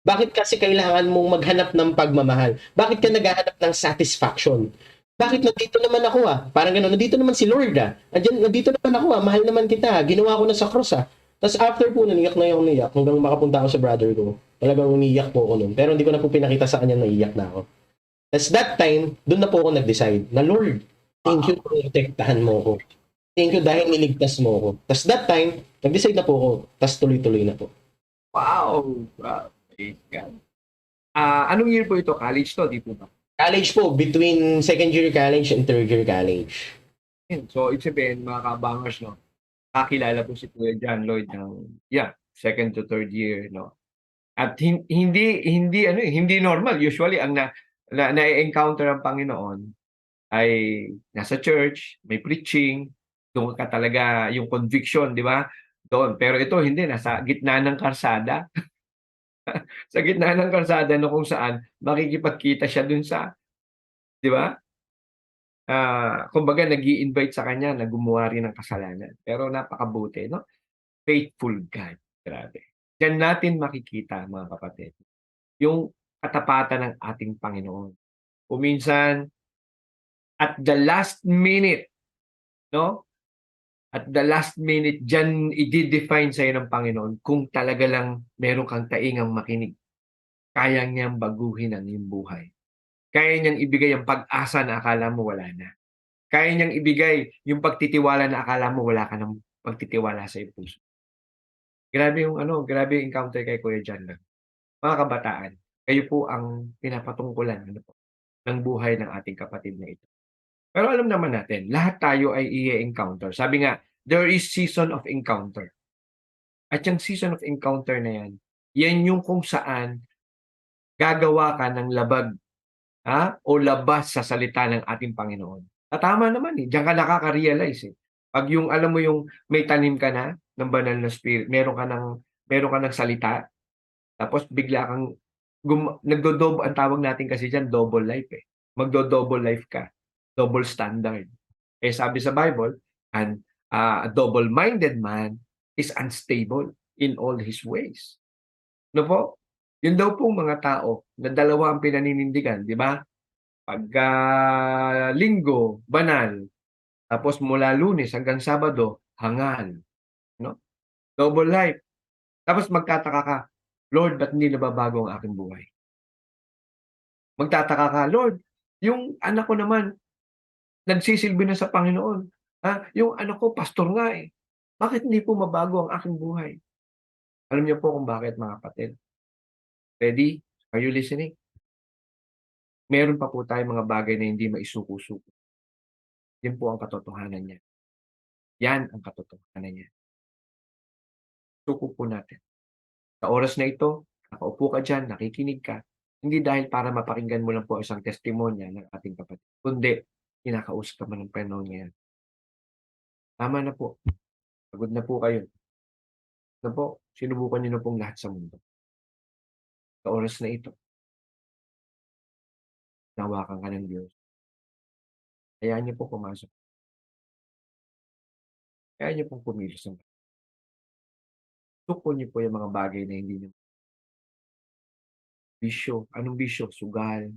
Bakit kasi kailangan mong maghanap ng pagmamahal? Bakit ka naghahanap ng satisfaction? Bakit nandito naman ako Parang gano'n, nandito naman si Lord nandito naman ako mahal naman kita, ginawa ko na sa cross Tapos after po, naniyak na yung niyak hanggang makapunta ako sa brother ko. Talagang umiyak po ako nun. Pero hindi ko na po pinakita sa kanya na iyak na ako. Tapos that time, doon na po ako nag-decide na Lord, thank you for protektahan mo ako. Thank you dahil niligtas mo ako. Tapos that time, nag-decide na po ako. Tapos tuloy-tuloy na po. Wow! Wow! Praise God. Anong year po ito? College to, di po ba? College po, between second year college and third year college. So, ibig sabihin, mga kabangers, no? Kakilala po si Kuya John Lloyd ng, second to third year, no? At hindi normal. Usually, ang na-encounter ang Panginoon ay nasa church, may preaching, doon ka talaga yung conviction, di ba? Doon. Pero ito, hindi. Nasa gitna ng karsada. Sa gitna ng karsada no kung saan makikipagkita siya dun sa, di ba? Kumbaga nag-i-invite sa kanya na gumawa rin ng kasalanan. Pero napakabuti, no? Faithful God. Grabe. Diyan natin makikita, mga kapatid, yung katapatan ng ating Panginoon. Kung minsan, at the last minute, no? At the last minute, diyan i-define sa'yo ng Panginoon kung talaga lang meron kang taingang makinig. Kaya niyang baguhin ang iyong buhay. Kaya niyang ibigay ang pag-asa na akala mo wala na. Kaya niyang ibigay yung pagtitiwala na akala mo wala ka ng pagtitiwala sa iyong puso. Grabe yung grabe yung encounter kay Kuya John lang. Mga kabataan, kayo po ang pinapatungkulan ng buhay ng ating kapatid na ito. Pero alam naman natin, lahat tayo ay i-encounter. Sabi nga, there is season of encounter. At yung season of encounter na yan yung kung saan gagawa ka ng labag o labas sa salita ng ating Panginoon. At tama naman diyan ka nakaka-realize eh. Pag yung alam mo yung may tanim ka na ng banal na spirit, meron ka ng salita, tapos bigla kang ang tawag natin kasi diyan double life eh. Magdo-double life ka, double standard. Eh sabi sa Bible, a double-minded man is unstable in all his ways. No po? Yun daw pong mga tao na dalawa ang pinaninindigan, di ba? Pagka linggo, banal. Tapos mula Lunes hanggang Sabado, hangal. No? Double life. Tapos magtataka ka, Lord, ba't hindi nababago ang aking buhay? Magtataka ka, Lord, yung anak ko naman, nagsisilbi na sa Panginoon. Yung anak ko, pastor nga eh. Bakit hindi po mabago ang aking buhay? Alam niyo po kung bakit, mga kapatid? Ready? Are you listening? Meron pa po tayong mga bagay na hindi maisuko-suko. Yan po ang katotohanan niya. Yan ang katotohanan niya. Suko po natin. Sa oras na ito, nakaupo ka dyan, nakikinig ka, hindi dahil para mapakinggan mo lang po isang testimonya ng ating kapatid, kundi kinakausap ka man ng Panginoon ngayon. Tama na po. Pagod na po kayo. Na po, sinubukan niyo na pong lahat sa mundo. Sa oras na ito, nawakan ka ng Diyos. Hayaan niyo po pumasok. Hayaan niyo pong kumilos ng tuko niyo po yung mga bagay na hindi niyo bisyo. Anong bisyo? Sugal.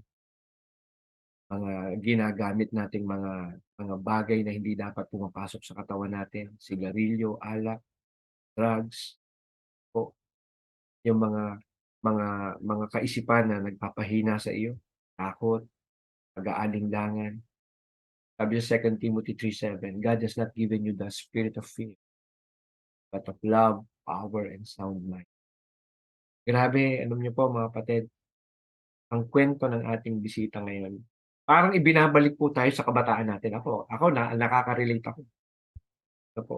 Mga ginagamit nating mga bagay na hindi dapat pumapasok sa katawan natin. Sigarilyo, alak, drugs, po. Yung mga kaisipan na nagpapahina sa iyo, takot, pag-aalinlangan. Sabi sa 2 Timothy 3:7, God has not given you the spirit of fear, but of love, power, and sound mind. Grabe, alam niyo po mga kapatid, ang kwento ng ating bisita ngayon, parang ibinabalik po tayo sa kabataan natin. Ako nakaka-relate ako. Ano po,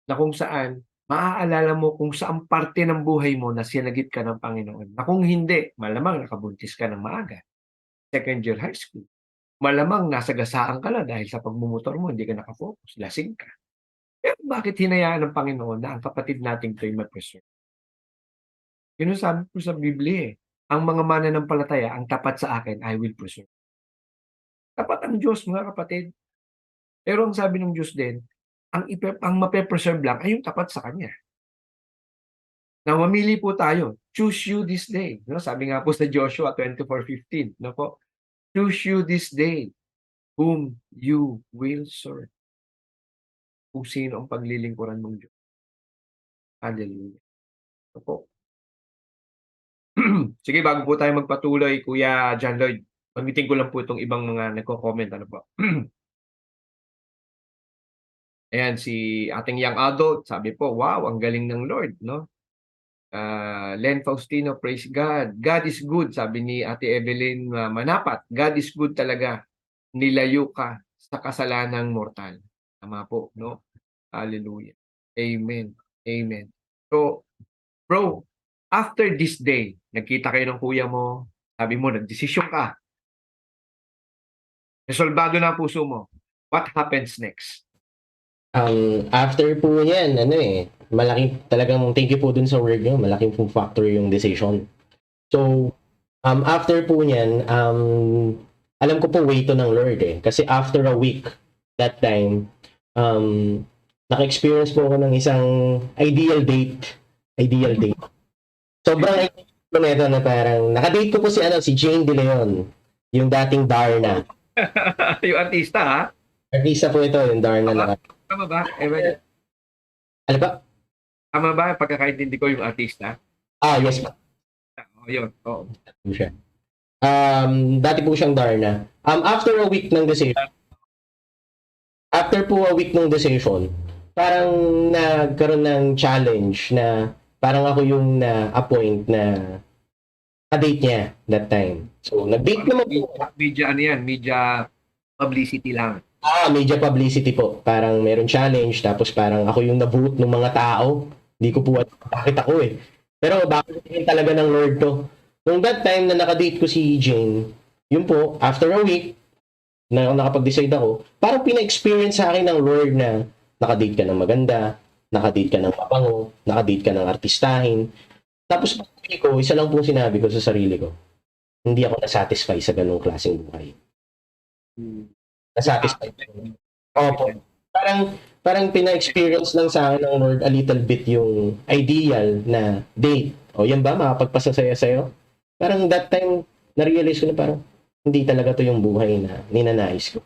na kung saan maaalala mo kung saang parte ng buhay mo na sinagip ka ng Panginoon. Na kung hindi, malamang nakabuntis ka ng maaga. Second year high school. Malamang nasagasaan ka na dahil sa pagmumotor mo, hindi ka nakafocus, lasing ka. Pero bakit hinayaan ng Panginoon na ang kapatid nating to'y ma-preserve? Yun ang sabi ko sa Biblia eh. Ang mga mananampalataya, ang tapat sa akin, I will preserve. Tapat ang Diyos, mga kapatid. Pero ang sabi ng Diyos din, ang mape-preserve lang ay yung tapat sa Kanya. Na mamili po tayo. Choose you this day. No? Sabi nga po sa Joshua 24:15, no po? Choose you this day whom you will serve. Kung sino ang paglilingkuran mong Diyos. Hallelujah. No po? Sige, bago po tayo magpatuloy, Kuya John Lloyd, pagmitin ko lang po itong ibang mga nagko-comment. Ano po? Ayan, si ating young adult, sabi po, wow, ang galing ng Lord, no? Len Faustino, praise God. God is good, sabi ni Ate Evelyn Manapat. God is good talaga. Nilayo ka sa kasalanang mortal. Tama po, no? Hallelujah. Amen. Amen. So, bro, after this day, nagkita kayo ng kuya mo, sabi mo, nagdesisyon ka. Resolvado na ang puso mo. What happens next? After po yan, malaking talagang thank you po dun sa word nyo, malaking po factor yung decision. So, after po niyan, alam ko po way to ng Lord eh. Kasi after a week, that time, naka-experience po ako ng isang ideal date. Sobrang ko nito na parang nakadate ko po si Jane De Leon, yung dating Darna. Yung artista, ha? Artista po ito, yung Darna Tama, na. tama ba? Ewan, Ano pa? tama ba? Pagkakaintindi ko yung artista? Yes po. Oh, yun. Oo. Po siya. Dati po siyang Darna. After a week ng decision, parang nagkaroon ng challenge na parang ako yung na-appoint na ka-date niya that time. So, nag-date naman po. Media, ano yan? Media publicity lang. Media publicity po. Parang meron challenge, tapos parang ako yung na-vote ng mga tao. Hindi ko po alam bakit ako eh. Pero bakit talaga ng Lord to. Nung that time na nakadate ko si Jane, yun po, after a week, na nakapag-decide ako, parang pina-experience sa akin ng Lord na nakadate ka ng maganda, nakadate ka ng mabango, nakadate ka ng artistahin. Tapos pag-uwi ko, isa lang pong sinabi ko sa sarili ko, hindi ako nasatisfy sa ganung klaseng buhay. Nasatisfy. Opo. Parang pina-experience lang sa akin ng Lord a little bit yung ideal na date. O yan ba, makapagpasasaya sa'yo? Parang that time, na-realize ko na parang hindi talaga to yung buhay na ninanais ko.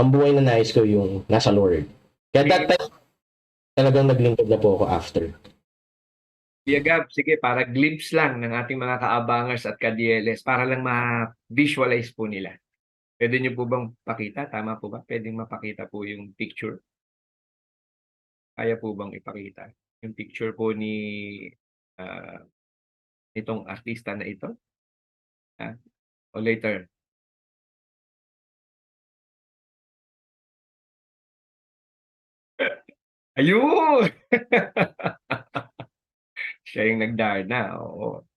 Ang buhay na nais ko yung nasa Lord. Kaya that time, talagang naglingkod na po ako after. Gab, sige, para glimpse lang ng ating mga kaabangers at ka-DLS para lang ma-visualize po nila. Pwede niyo po bang pakita? Tama po ba? Pwedeng mapakita po yung picture? Kaya po bang ipakita? Yung picture po ah, nitong artista na ito? O later? Ayun! Siya yung nagdarna, oo.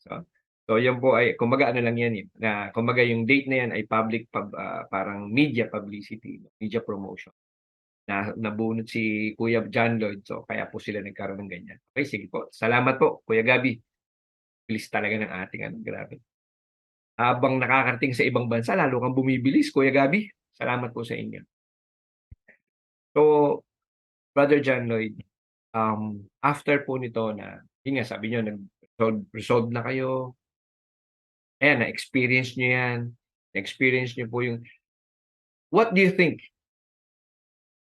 So yan po ay kumbaga ano lang yan eh, na kumbaga yung date na yan ay parang media publicity, media promotion. Na nabunot si Kuya John Lloyd, so kaya po sila nagkaroon ng ganyan. Okay, sige po. Salamat po, Kuya Gabby. Bilis talaga ng ating ano, grabe. Habang nakakarating sa ibang bansa, lalo kang bumibilis, Kuya Gabby. Salamat po sa inyo. So, Brother John Lloyd, after po nito na, yun nga sabi niyo resolve na kayo, ayan na-experience niyo yan, na-experience niyo po yung what do you think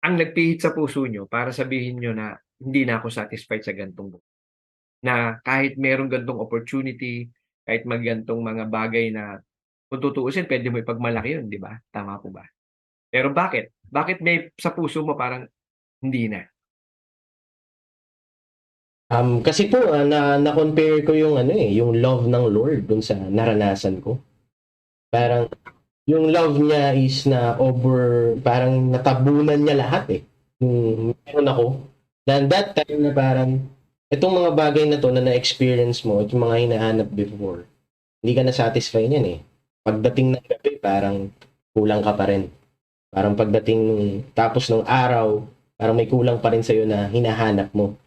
ang nagpihit sa puso niyo para sabihin niyo na, "Hindi na ako satisfied sa gan'tong buhay." Na kahit merong gan'tong opportunity, kahit gan'tong mga bagay na kung tutuusin puwede mo ipagmalaki yun, 'di ba? Tama po ba? Pero bakit? Bakit may sa puso mo parang hindi na? Kasi po, na-compare ko yung yung love ng Lord dun sa naranasan ko. Parang yung love niya is na parang natabunan niya lahat eh. Yung meron ako. Then that time na parang, itong mga bagay na to na na-experience mo, at yung mga hinahanap before, hindi ka na-satisfy niyan eh. Pagdating ng gabi, parang kulang ka pa rin. Parang pagdating tapos ng araw, parang may kulang pa rin sa'yo na hinahanap mo.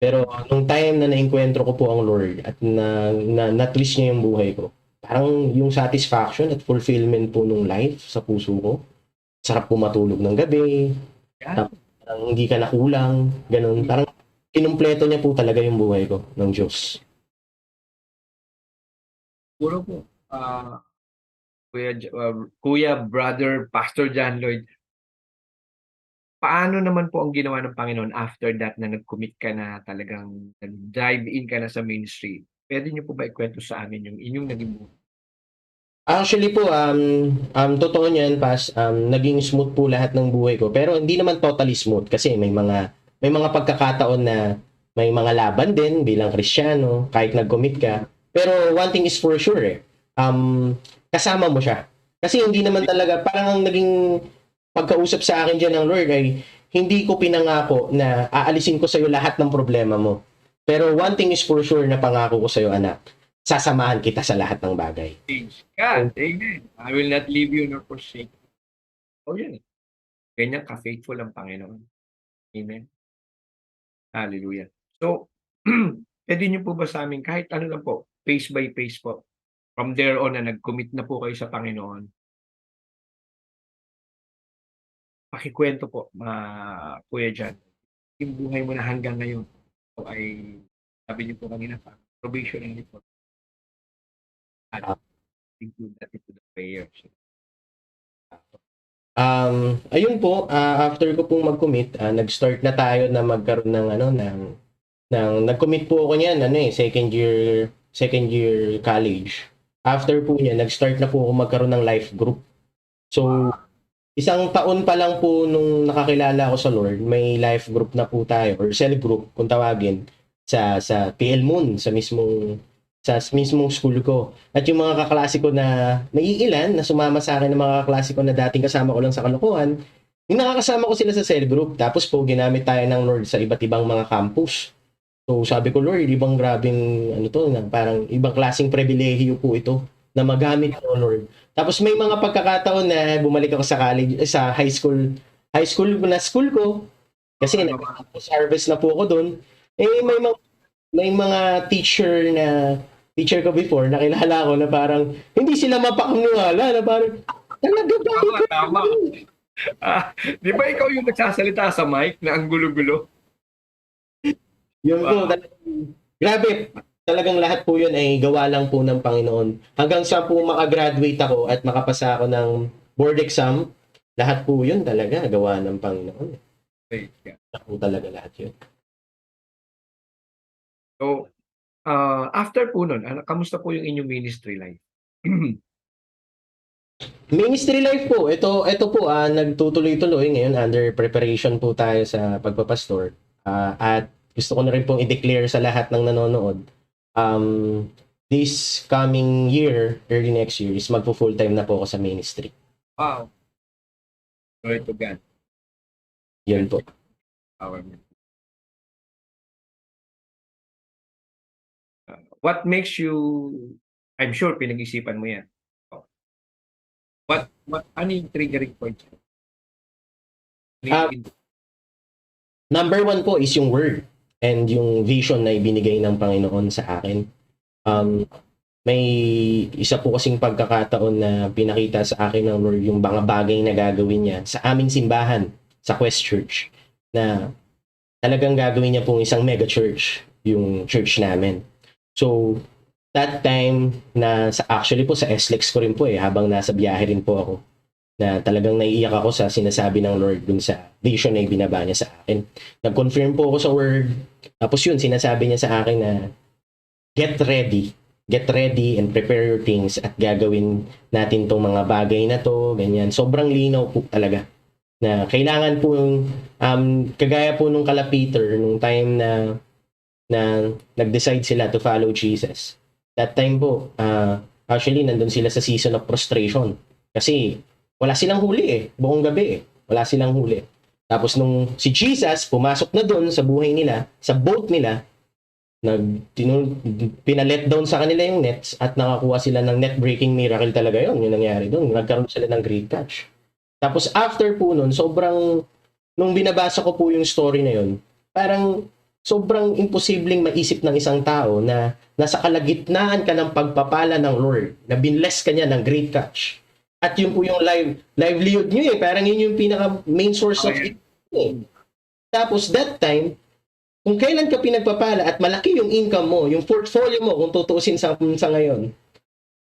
Pero nung time na naengkwentro ko po ang Lord at na-twist niya yung buhay ko, parang yung satisfaction at fulfillment po nung life sa puso ko. Sarap po matulog ng gabi, Yan, parang hindi ka nakulang, ganun. Parang kinumpleto niya po talaga yung buhay ko ng Diyos. puro po, Kuya Brother Pastor John Lloyd, paano naman po ang ginawa ng Panginoon after that na nag-commit ka na talagang nag-dive in ka na sa ministry? Puwede niyo po ba ikwento sa amin yung inyong naging buhay? Actually po, totoo niyan, naging smooth po lahat ng buhay ko. Pero hindi naman totally smooth kasi may mga pagkakataon na may mga laban din bilang Kristiyano kahit nag-commit ka. Pero one thing is for sure kasama mo siya. Kasi hindi naman talaga, parang ang naging pagkausap sa akin diyan ng Lord ay hindi ko pinangako na aalisin ko sa iyo lahat ng problema mo. Pero one thing is for sure na pangako ko sa iyo, anak, sasamahan kita sa lahat ng bagay. Praise God, amen. I will not leave you nor forsake you. Oh, yan eh. Ganyan ka-faithful ang Panginoon. Amen. Hallelujah. So, puwede niyo po ba sa'min kahit ano lang po, phase by phase po, from there on na nag-commit na po kayo sa Panginoon, pakikwento po, Kuya John, yung buhay mo na hanggang ngayon po ay sabi niyo po kanina provisioning report. And include that into the prayers. Ayun po, after ko pong mag-commit, nag-start na tayo na magkaroon ng nag-commit po ako niyan, second year college. After po niyan, nag-start na po ako magkaroon ng life group. So, isang taon pa lang po nung nakakilala ako sa Lord, may life group na po tayo, or cell group kung tawagin, sa PL Moon, sa mismong school ko. At yung mga kaklase ko na may ilan na sumama sa akin ng mga kaklase ko na dating kasama ko lang sa kalokohan, yung nakakasama ko sila sa cell group. Tapos po, ginamit tayo ng Lord sa iba't ibang mga campus. So sabi ko, Lord, ibang grabing parang ibang klaseng pribilehiyo po ito na magamit ko, Lord. Tapos may mga pagkakataon na bumalik ako sa college, sa high school ko, kasi nag-harvest na po ako doon. May mga teacher ko before, nakilala ko na parang hindi sila mapakaniwala na parang talaga ba ikaw? Tama. Di ba ikaw yung nagsasalita sa mic na ang gulo-gulo? Yun po, grabe, talagang lahat po yun ay gawa lang po ng Panginoon. Hanggang sa po makagraduate ako at makapasa ako ng board exam, lahat po yun talaga gawa ng Panginoon. Po talaga lahat yun. So, after po nun, kamusta po yung inyong ministry life? Ministry life po, ito po, nagtutuloy-tuloy ngayon, under preparation po tayo sa pagpapastor. At gusto ko na rin pong i-declare sa lahat ng nanonood, this coming year, early next year, is magpo-full time na po ako sa ministry. Wow. Glory to God. Yun po. What makes you, I'm sure pinag-isipan mo yan. Ano yung triggering point? Number one po is yung word and yung vision na ibinigay ng Panginoon sa akin. May isa po kasing pagkakataon na pinakita sa akin ng Lord yung mga bagay na gagawin niya sa aming simbahan, sa Quest Church, na talagang gagawin niya pong isang mega church, yung church namin. So, that time na actually po sa SLEX ko rin po habang nasa biyahe rin po ako, na talagang naiiyak ako sa sinasabi ng Lord dun sa vision na ibinaba niya sa akin. Nag-confirm po ako sa word. Tapos yun, sinasabi niya sa akin na get ready and prepare your things at gagawin natin tong mga bagay na to, ganyan. Sobrang linaw po talaga na kailangan po yung kagaya po nung kala Peter nung time na nag-decide sila to follow Jesus. That time po, actually nandun sila sa season of frustration kasi wala silang huli buong gabi wala silang huli. Tapos nung si Jesus pumasok na doon sa buhay nila, sa boat nila, pinalet down sa kanila yung nets at nakakuha sila ng net breaking miracle talaga yun. Yung nangyari doon, nagkaroon sila ng great catch. Tapos after po nun, nung binabasa ko po yung story na yun, parang sobrang imposibleng maisip ng isang tao na nasa kalagitnaan ka ng pagpapala ng Lord, na binless ka niya ng great catch. At yun po yung livelihood nyo parang yun yung pinaka main source of it. Tapos that time, kung kailan ka pinagpapala at malaki yung income mo, yung portfolio mo, kung tutuusin sa ngayon,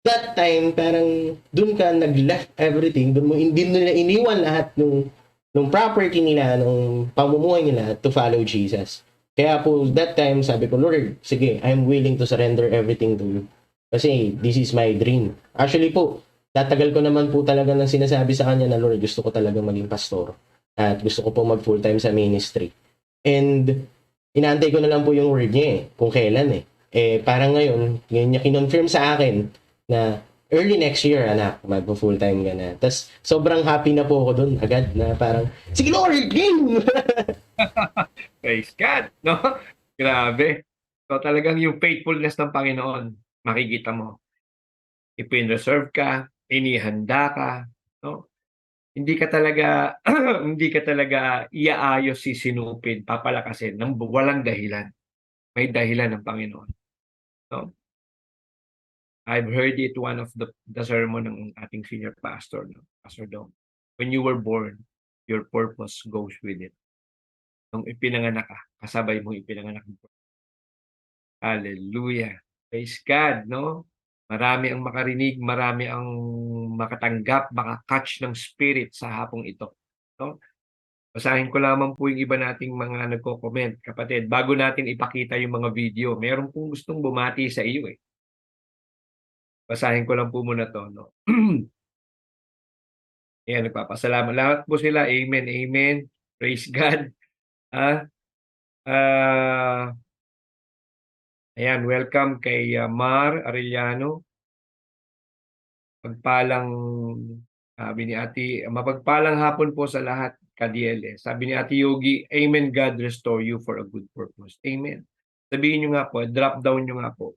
that time, parang dun ka nag-left everything, dun mo hindi nila iniwan lahat nung property nila, nung pamumuhay nila to follow Jesus. Kaya po, that time, sabi ko, Lord, sige, I'm willing to surrender everything to you. Kasi this is my dream. Actually po, tatagal ko naman po talaga ng sinasabi sa kanya na, Lord, gusto ko talaga maging pastor. At gusto ko po mag full time sa ministry. And inaantay ko na lang po yung word niya kung kailan parang ngayon niya kinonfirm sa akin na early next year, anak, mag-full time ka na. Tapos sobrang happy na po ako doon agad na parang, sige Lord, game! Praise God, no? Grabe. So talagang yung faithfulness ng Panginoon, makikita mo. Ipinreserve ka, inihanda ka, no? Hindi ka talaga hindi ka talaga iaayos sisinupin, papalakasin ng walang dahilan. May dahilan ng Panginoon. No? I've heard it one of the sermon ng ating senior pastor, no? Pastor Dom. When you were born, your purpose goes with it. Nung ipinanganak ka, kasabay mo ipinanganak mo. Hallelujah. Praise God, no? Marami ang makarinig, marami ang makatanggap, maka-catch ng spirit sa hapong ito, no? Basahin ko lamang po yung iba nating mga nagko-comment. Kapatid, bago natin ipakita yung mga video, meron pong gustong bumati sa iyo, eh. Basahin ko lang po muna 'to, no? Ayan, nagpapasalamat lahat po sila. Amen, amen. Praise God. Ah, ah, ayan, welcome kay, Mar Arellano. Pagpalang sabi ni ate, mapagpalang hapon po sa lahat, ka-DLS. Sabi ni Ate Yogi, "Amen, God restore you for a good purpose." Amen. Sabihin niyo nga po, drop down niyo nga po.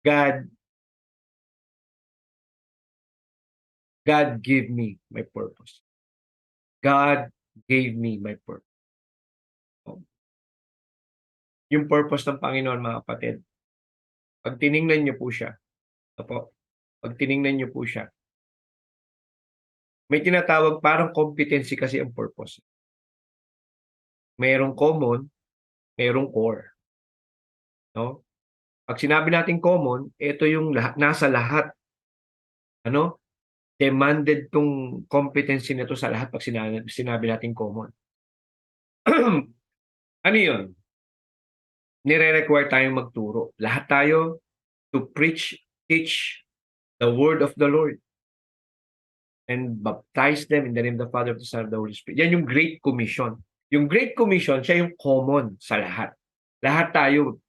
God God give me my purpose. God gave me my purpose. Oh, yung purpose ng Panginoon, mga kapatid, 'pag tiningnan niyo po siya, opo, 'pag tiningnan niyo po siya, may tinatawag parang competency kasi ang purpose. Merong common, merong core, 'no? 'Pag sinabi nating common, ito yung lahat nasa lahat, ano, demanded 'tong competency na 'to sa lahat 'pag sinabi nating common. Ano yun? Nire-require tayong magturo. Lahat tayo to preach, teach the word of the Lord and baptize them in the name of the Father, of the Son, of the Holy Spirit. Yan yung Great Commission. Yung Great Commission, siya yung common sa lahat. Lahat tayo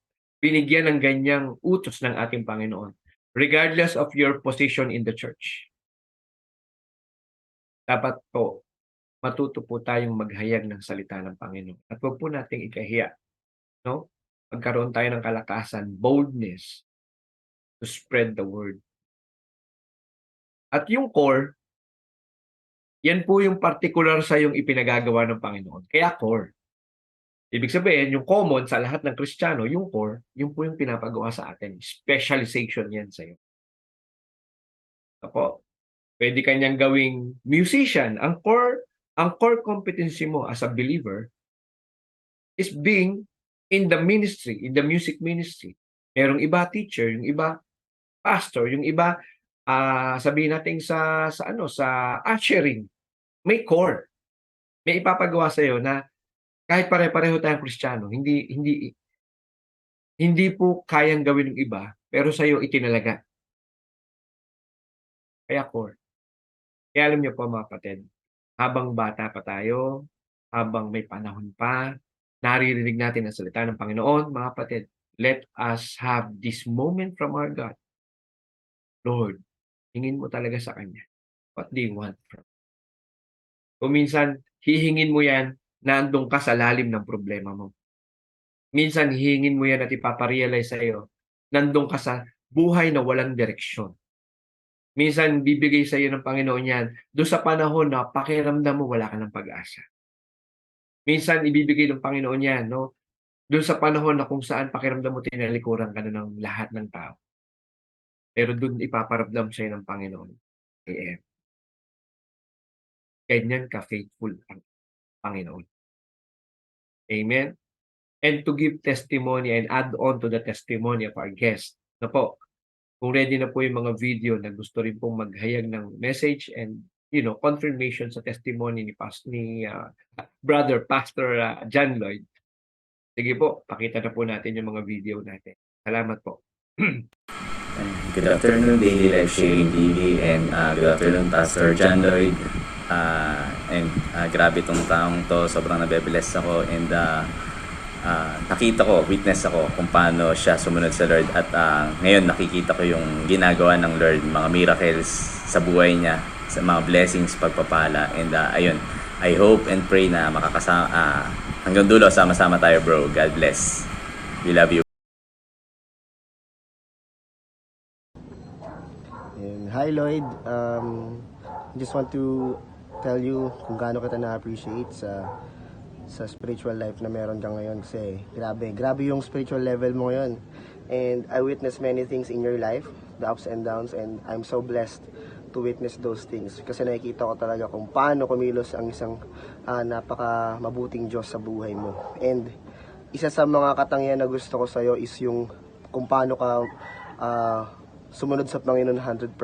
binigyan ng ganyang utos ng ating Panginoon, regardless of your position in the church. Dapat po, matuto po tayong maghayag ng salita ng Panginoon. At huwag po nating ikahiya, no? Magkaroon tayo ng kalakasan, boldness to spread the word. At yung core, yan po yung particular sa yung ipinagagawa ng Panginoon. Kaya core. Ibig sabihin, yung common sa lahat ng Kristiyano, yung core, yun po yung pinapagawa sa atin. Specialization yan sa'yo. Apo, pwede kanyang gawing musician. Ang core competency mo as a believer is being in the ministry, in the music ministry. Merong iba teacher, yung iba pastor, yung iba sabihin natin sa ushering. May core. May ipapagawa sa iyo na kahit pare-pareho tayong Kristiyano, hindi po kayang gawin ng iba, pero sa iyo itinalaga. Kaya core. Kaya alam niyo po, mga kapatid, habang bata pa tayo, habang may panahon pa, naririnig natin ang salita ng Panginoon, mga kapatid, let us have this moment from our God. Lord, hingin mo talaga sa Kanya. What do you want from? Kung minsan, hihingin mo yan, nandun ka sa lalim ng problema mo. Minsan, hihingin mo yan at ipaparealize sa iyo, nandun ka sa buhay na walang direksyon. Minsan, bibigay sa iyo ng Panginoon yan, doon sa panahon na pakiramdam mo wala ka ng pag-asa. Minsan, ibibigay ng Panginoon yan, no? Doon sa panahon na kung saan pakiramdam mo tinalikuran ka na ng lahat ng tao. Pero doon ipaparamdam sa iyo ng Panginoon, eh, ganyan ka-faithful ang Panginoon. Amen? And to give testimony and add on to the testimony of our guest. Na po, kung ready na po yung mga video na gusto rin pong maghayag ng message and confirmation sa testimony ni Brother Pastor John Lloyd. Sige po, pakita na po natin yung mga video natin. Salamat po. Good afternoon, Daily Life Sharing TV, and good afternoon, Pastor John Lloyd. Grabe tong taong to, sobrang nabe-bless ako, and nakita ko, witness ako kung paano siya sumunod sa Lord, at ngayon nakikita ko yung ginagawa ng Lord, mga miracles sa buhay niya, sa mga blessings, pagpapala, and ayun, I hope and pray na makakasama, hanggang dulo, sama-sama tayo, bro. God bless. We love you. And hi Lloyd, just want to tell you kung gaano kita na-appreciate sa spiritual life na meron ka ngayon, kasi grabe yung spiritual level mo ngayon, and I witnessed many things in your life, the ups and downs, and I'm so blessed to witness those things kasi nakikita ko talaga kung paano kumilos ang isang napaka mabuting Diyos sa buhay mo. And isa sa mga katangian na gusto ko sa'yo is yung kung paano ka sumunod sa Panginoon 100%.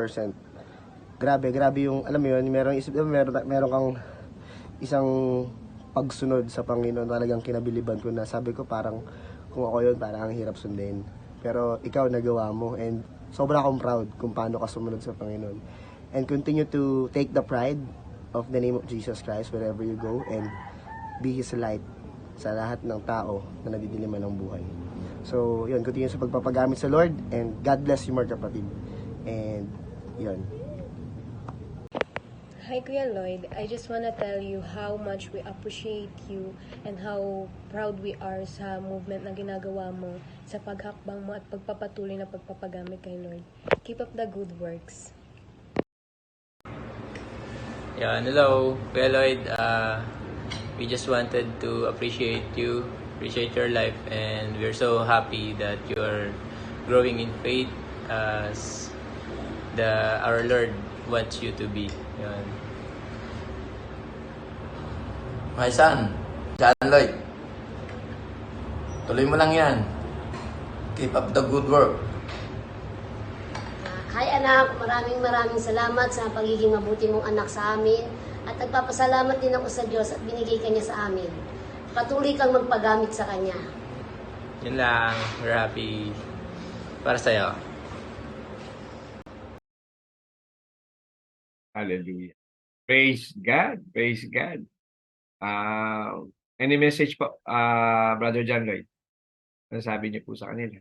Grabe yung, alam mo yun, meron kang isang pagsunod sa Panginoon, talagang kinabiliban ko na sabi ko parang kung ako yun, parang ang hirap sundin. Pero ikaw nagawa mo and sobra akong proud kung paano ka sumunod sa Panginoon. And continue to take the pride of the name of Jesus Christ wherever you go and be His light sa lahat ng tao na nadidiliman ng buhay. So, yun, continue sa pagpapagamit sa Lord and God bless you more, kapatid. And, yun. Hi Kuya Lloyd, I just wanna tell you how much we appreciate you and how proud we are sa movement na ginagawa mo, sa paghakbang mo at pagpapatuloy na pagpapagamit kay Lord. Keep up the good works. Yeah, hello, Kuya Lloyd. We just wanted to appreciate you, appreciate your life, and we're so happy that you're growing in faith as our Lord wants you to be. Yan. My son, John Lloyd, tuloy mo lang yan. Keep up the good work. Hi anak, maraming salamat sa pagiging mabuti mong anak sa amin at nagpapasalamat din ako sa Diyos at binigay ka niya sa amin. Patuloy kang magpagamit sa Kanya. Yun lang, we're happy para sa'yo. Hallelujah. Praise God. Praise God. Any message po, Brother John Lloyd? Ano sabi niyo po sa kanila?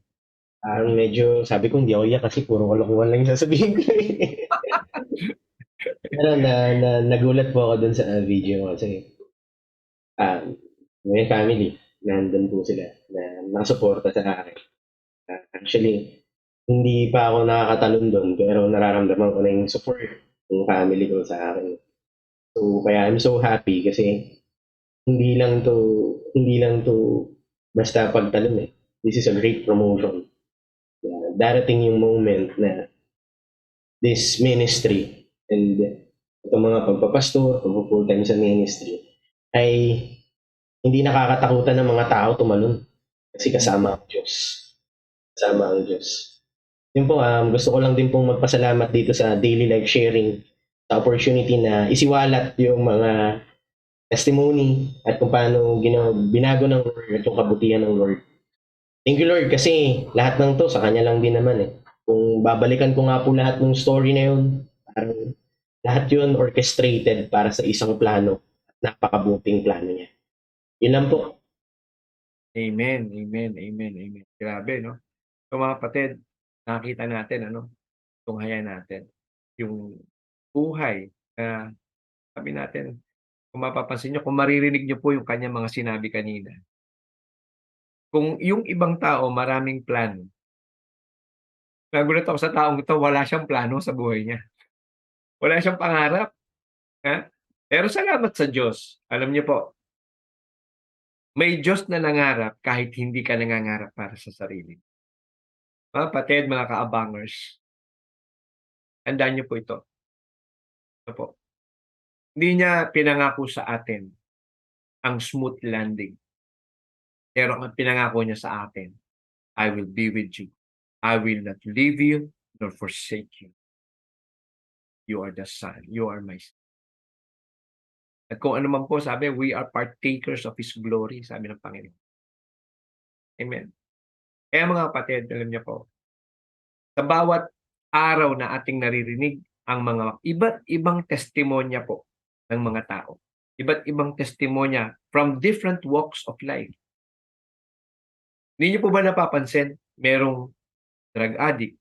Medyo, sabi ko, hindi ako iyak kasi puro kalokohan lang yung sasabihin ko. Pero nagulat po ako dun sa video kasi may family, nandun po sila na nakasuporta sa akin. Actually, hindi pa ako nakakatalon doon pero nararamdaman ko na yung support ng family ko sa akin. So, kaya I'm so happy kasi hindi lang to basta pagtalon eh. This is a great promotion. Darating yung moment na this ministry and itong mga pagpapastor, pag-full time sa ministry ay hindi nakakatakutan ng mga tao tumalon kasi kasama ang Diyos. Kasama ang Diyos. Yun po, gusto ko lang din pong magpasalamat dito sa daily life sharing, sa opportunity na isiwalat yung mga testimony at kung paano binago ng Lord at yung kabutihan ng Lord. Thank you Lord kasi lahat ng to sa Kanya lang din naman eh. Kung babalikan ko nga po lahat ng story na yun, parang lahat yun orchestrated para sa isang plano at napakabuting plano niya. Yun lang po. Amen. Amen. Amen. Amen. Grabe, no? So mga kapatid, nakita natin, tunghayan natin yung buhay na sabi natin, kung mapapansin nyo, kung maririnig nyo po yung kanyang mga sinabi kanina. Kung yung ibang tao maraming plano, nagulat ako sa taong ito, wala siyang plano sa buhay niya. Wala siyang pangarap. Ha? Pero salamat sa Diyos. Alam niyo po, may Diyos na nangarap kahit hindi ka nangangarap para sa sarili. Mga kapatid, mga kaabangers, tandaan niyo po ito. Ito po. Hindi niya pinangako sa atin ang smooth landing. Pero ang pinangako niya sa atin, I will be with you. I will not leave you nor forsake you. You are the son. You are my son. At kung ano man po sabi, we are partakers of His glory, sabi ng Panginoon. Amen. Kaya mga kapatid, alam niyo po, sa bawat araw na ating naririnig ang mga iba't ibang testimonya po ng mga tao. Iba't ibang testimonya from different walks of life. Hindi niyo po ba napapansin, merong drug addict,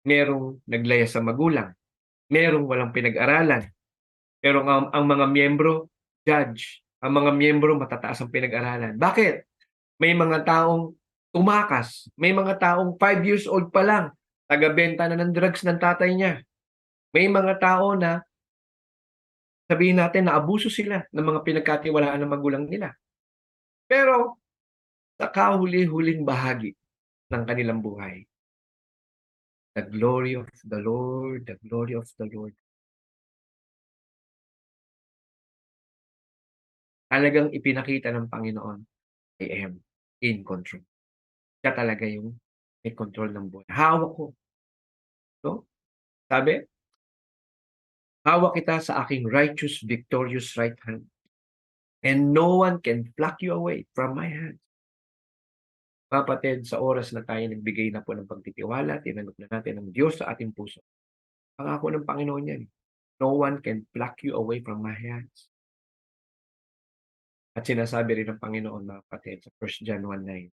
merong naglaya sa magulang, merong walang pinag-aralan, pero ang mga miyembro, judge, ang mga miyembro matataas ang pinag-aralan. Bakit? May mga taong tumakas, may mga taong 5 years old pa lang, taga-benta na ng drugs ng tatay niya. May mga tao na sabihin natin na abuso sila ng mga pinagkatiwalaan ng magulang nila. Pero sa kahuli-huling bahagi ng kanilang buhay, the glory of the Lord, the glory of the Lord. Talagang ipinakita ng Panginoon, I am. in control. Siya talaga yung may control ng buhay. Hawak ko. No? Sabi, hawak kita sa aking righteous, victorious right hand. And no one can pluck you away from my hand. Kapatid, sa oras na tayo nagbigay na po ng pagtitiwala, tinanggap na natin ng Diyos sa ating puso. Pangako ng Panginoon yan. No one can pluck you away from my hands. At sinasabi rin ng Panginoon, mga kapatid, sa 1 John 1:9.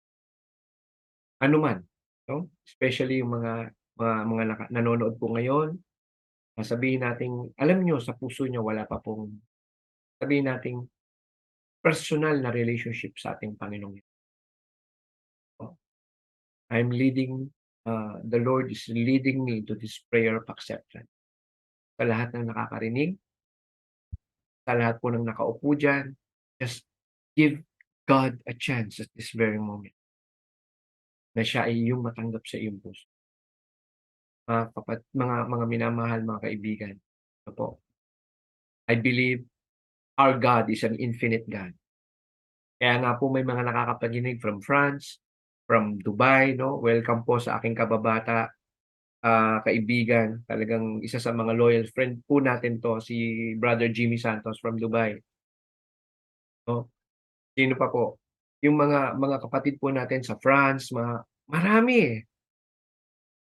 Ano man, no? Especially yung mga nanonood po ngayon, sabihin natin, alam nyo, sa puso nyo, wala pa pong, sabihin natin, personal na relationship sa ating Panginoon. The Lord is leading me to this prayer of acceptance. Sa lahat ng nakakarinig, sa lahat po ng nakaupo dyan, just give God a chance at this very moment na siya ay iyong matanggap sa iyong puso. Mga minamahal, mga kaibigan, po, I believe our God is an infinite God. Kaya nga po may mga nakakapaginig from France, from Dubai, no? Welcome po sa aking kababata, kaibigan. Talagang isa sa mga loyal friend po natin to, si Brother Jimmy Santos from Dubai. No? Sino pa po? Yung mga kapatid po natin sa France, marami eh.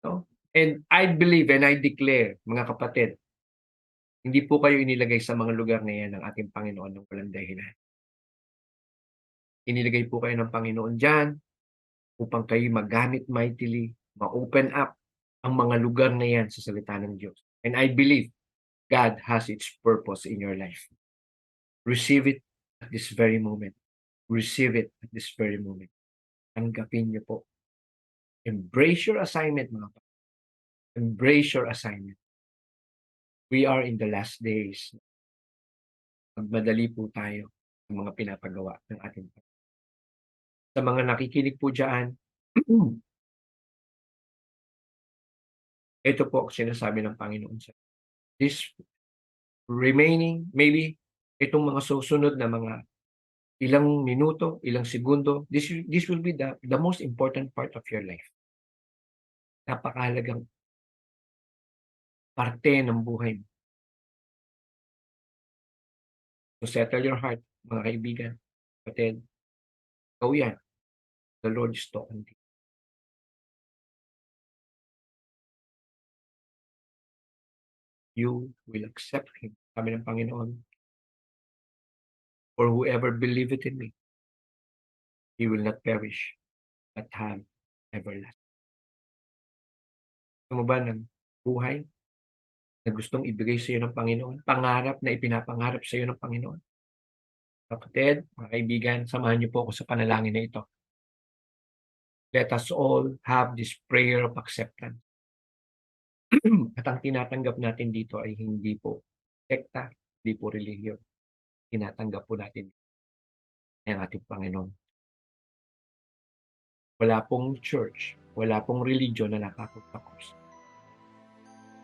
No? And I believe and I declare, mga kapatid, hindi po kayo inilagay sa mga lugar na yan ng ating Panginoon ng walang dahilan. Inilagay po kayo ng Panginoon dyan upang kayo magamit mightily, ma-open up ang mga lugar na yan sa salita ng Diyos. And I believe God has its purpose in your life. Receive it at this very moment. Receive it at this very moment. Tanggapin niyo po. Embrace your assignment, mga kapatid. Embrace your assignment. We are in the last days. Magmadali po tayo sa mga pinapagawa ng ating Panginoon. Sa mga nakikinig po dyan, ito po sinasabi ng Panginoon sa this remaining, maybe itong mga susunod na mga ilang minuto, ilang segundo, this will be the most important part of your life. Napakahalagang parte ng buhay mo. So settle your heart, mga kaibigan, kapatid. Ikaw yan. The Lord is talking to you. You will accept Him. Sabi ng Panginoon, for whoever believeth in me, he will not perish, but have everlasting. Gusto mo ba ng buhay na gustong ibigay sa iyo ng Panginoon? Pangarap na ipinapangarap sa iyo ng Panginoon? Kapatid, mga kaibigan, samahan niyo po ako sa panalangin na ito. Let us all have this prayer of acceptance. At ang tinatanggap natin dito ay hindi po sekta, hindi po relihiyon. Tinatanggap po natin ang ating Panginoon. Wala pong church, wala pong religion na napako sa krus.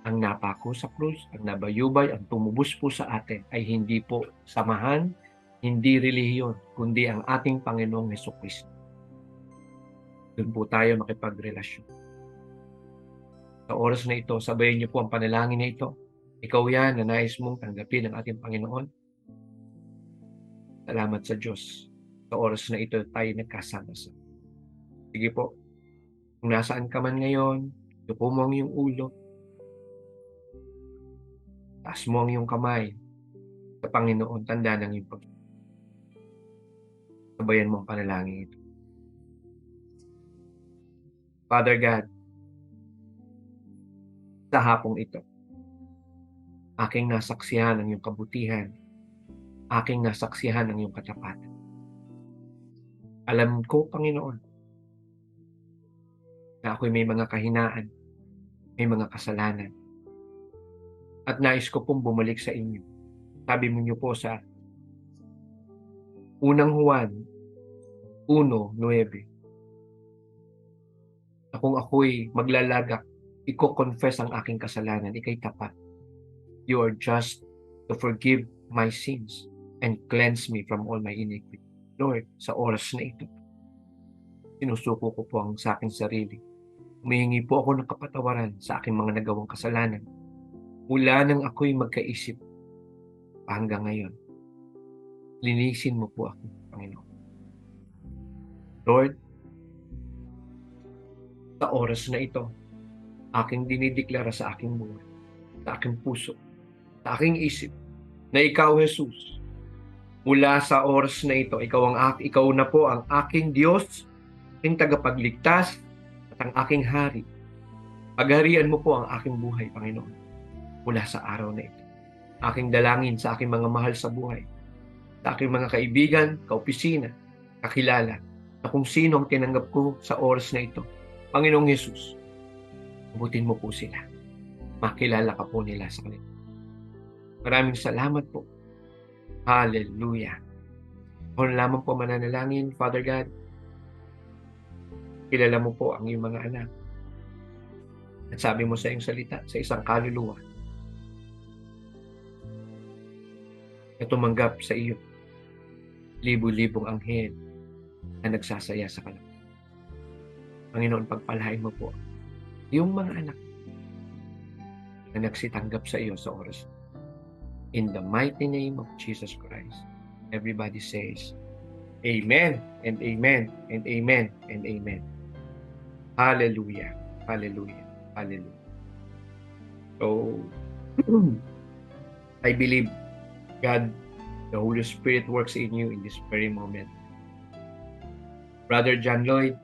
Ang napako sa krus, ang nabayubay, ang tumubos po sa atin ay hindi po samahan, hindi relihiyon, kundi ang ating Panginoong Hesukristo. Doon po tayo makipagrelasyon. Sa oras na ito, sabayin niyo po ang panalangin na ito. Ikaw yan na nais mong tanggapin ang ating Panginoon. Salamat sa Diyos. Sa oras na ito, tayo nagkasama-sama. Sige po, kung nasaan ka man ngayon, yuko mo ang iyong ulo. Taas mo ang iyong kamay. Sa Panginoon, tanda ng iyong pag. Sabayan mo ang panalangin ito. Father God, sa hapong ito, aking nasaksihan ang iyong kabutihan, aking nasaksihan ang iyong katapatan. Alam ko, Panginoon, na ako'y may mga kahinaan, may mga kasalanan, at nais ko pong bumalik sa inyo. Sabi mo niyo po sa unang Juan 1:9, na kung ako'y maglalagak, i-confess ang aking kasalanan, ika'y tapat. You are just to forgive my sins and cleanse me from all my iniquity. Lord, sa oras na ito, Sinusuko ko po ang sa aking sarili. Humihingi po ako ng kapatawaran sa aking mga nagawang kasalanan. Mula nang ako'y magkaisip hanggang ngayon. Linisin mo po ako, Panginoon. Lord, sa oras na ito, aking dinideklara sa aking buhay, sa aking puso, sa aking isip, na ikaw, Jesus, mula sa oras na ito, ikaw na po ang aking Diyos, aking tagapagligtas, at ang aking hari. Pagharian mo po ang aking buhay, Panginoon, mula sa araw na ito. Aking dalangin sa aking mga mahal sa buhay, sa aking mga kaibigan, kaopisina, kakilala, na kung sino ang tinanggap ko sa oras na ito. Panginoong Jesus, abutin mo po sila. Makilala ka po nila sa kanila. Maraming salamat po. Hallelujah. Ako na lamang po mananalangin, Father God. Kilala mo po ang iyong mga anak. At sabi mo sa iyong salita, sa isang kaluluwa, na tumanggap sa iyo, libu-libong anghel na nagsasaya sa kalang. Panginoon, pagpalain mo po yung mga anak na nagsitanggap sa iyo sa oras. In the mighty name of Jesus Christ, everybody says, Amen and Amen and Amen and Amen. Hallelujah. Hallelujah. Hallelujah. So, I believe God, the Holy Spirit works in you in this very moment. Brother John Lloyd,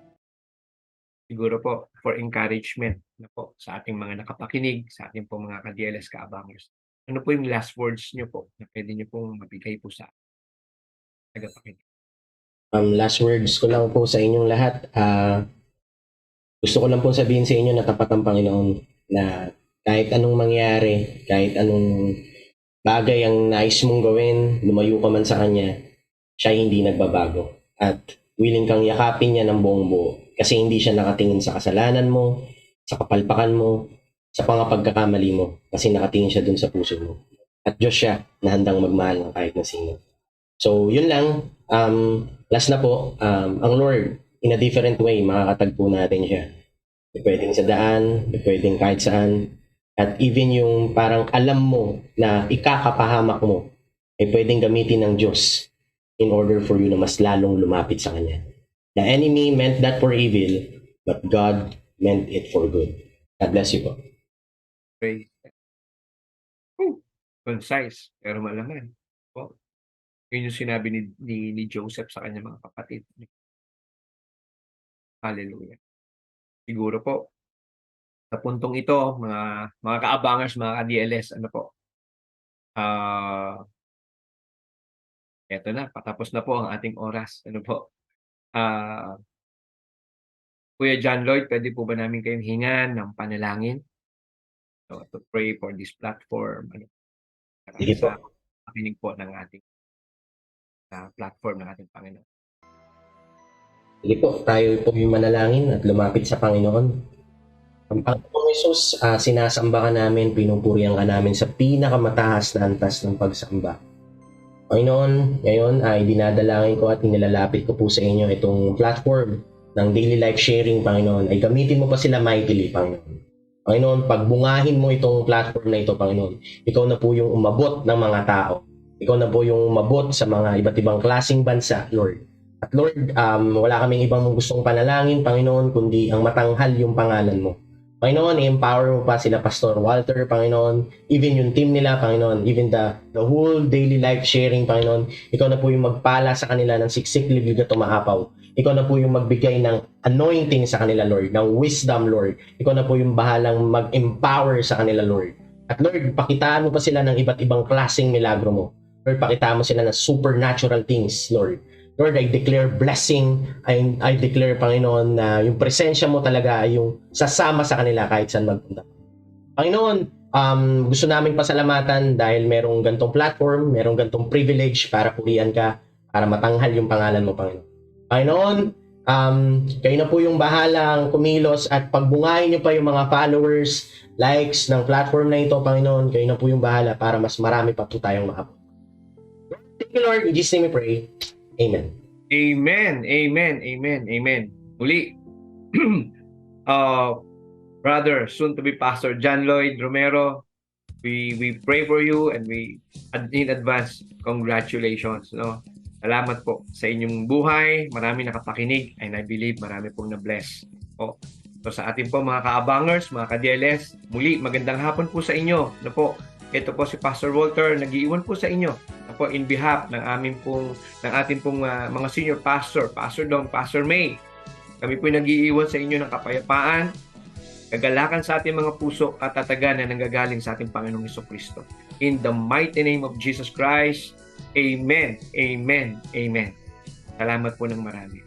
siguro po for encouragement na po sa ating mga nakapakinig, sa ating po mga ka-DLS kaabangers. Ano po yung last words niyo po na pwede niyo pong mabigay po sa tagapakinig? Last words ko lang po sa inyong lahat. Gusto ko lang po sabihin sa inyo na tapat ang Panginoon, na kahit anong mangyari, kahit anong bagay ang nais mong gawin, lumayo ka man sa Kanya, siya hindi nagbabago. At willing kang yakapin niya ng buong buo. Kasi hindi siya nakatingin sa kasalanan mo, sa kapalpakan mo, sa pagkakamali mo. Kasi nakatingin siya dun sa puso mo. At Diyos siya na handang magmahal ng kahit na sino. So, yun lang. Last na po, ang Lord, in a different way, makakatagpo natin siya. Pwedeng sa daan, pwedeng kahit saan. At even yung parang alam mo na ikakapahamak mo, ay pwedeng gamitin ng Diyos in order for you na mas lalong lumapit sa Kanya. The enemy meant that for evil, but God meant it for good. God bless you po. Praise. Concise, pero malaman. Po. Yun yung sinabi ni Joseph sa kanyang mga kapatid. Hallelujah. Siguro po, sa puntong ito, mga kaabangers, mga ka-DLS, ano po, eto na, patapos na po ang ating oras. Ano po, Kuya John Lloyd, pwede po ba namin kayong hingan ng panalangin? So, to pray for this platform. Ano, Sige po. sa pakinig po ng ating platform ng ating Panginoon. Sige po, tayo po yung manalangin at lumapit sa Panginoon. Ang Panginoong Jesus, sinasamba ka namin, pinupurihan ka namin sa pinakamataas na antas ng pagsamba. Panginoon, ngayon ay dinadalangin ko at inilalapit ko po sa inyo itong platform ng daily life sharing, Panginoon. Ay gamitin mo pa sila mightily, Panginoon. Panginoon, pagbungahin mo itong platform na ito, Panginoon. Ikaw na po yung umabot ng mga tao. Ikaw na po yung umabot sa mga iba't ibang klaseng bansa, Lord. At Lord, wala kaming ibang gustong panalangin, Panginoon, kundi ang matanghal yung pangalan mo. Panginoon, i-empower mo pa sila Pastor Walter, Panginoon, even yung team nila, Panginoon, even the whole daily life sharing, Panginoon. Ikaw na po yung magpala sa kanila ng siksik libig at umaapaw. Ikaw na po yung magbigay ng anointing sa kanila, Lord, ng wisdom, Lord. Ikaw na po yung bahalang mag-empower sa kanila, Lord. At Lord, pakitaan mo pa sila ng iba't ibang klaseng milagro mo. Lord, pakitaan mo sila ng supernatural things, Lord. Lord, I declare blessing. I declare, Panginoon, na yung presensya mo talaga ay yung sasama sa kanila kahit saan magpunta. Panginoon, gusto naming pasalamatan dahil merong gantong platform, merong gantong privilege para purihan ka, para matanghal yung pangalan mo, Panginoon. Panginoon, kayo na po yung bahalang kumilos at pagbungahin niyo pa yung mga followers, likes ng platform na ito, Panginoon. Kayo na po yung bahala para mas marami pa po tayong maabot. Thank you, Lord. In Jesus' name we pray. Amen. Amen. Amen. Amen. Amen. Muli, brother, soon to be Pastor John Lloyd Romero, we pray for you and we in advance congratulations, no. Salamat po sa inyong buhay. Marami nakapakinig and I believe marami pong na-bless po. So sa ating po mga kaabangers, mga ka-DLS, muli magandang hapon po sa inyo. No po. Ito po si Pastor Walter, nag-iiwan po sa inyo. No po, in behalf ng ating pong mga senior pastor, Pastor Dong, Pastor May. Kami po nag-iiwan sa inyo ng kapayapaan, kagalakan sa ating mga puso at tatagan na nanggagaling sa ating Panginoong Jesucristo. In the mighty name of Jesus Christ, Amen, Amen, Amen. Salamat po ng marami.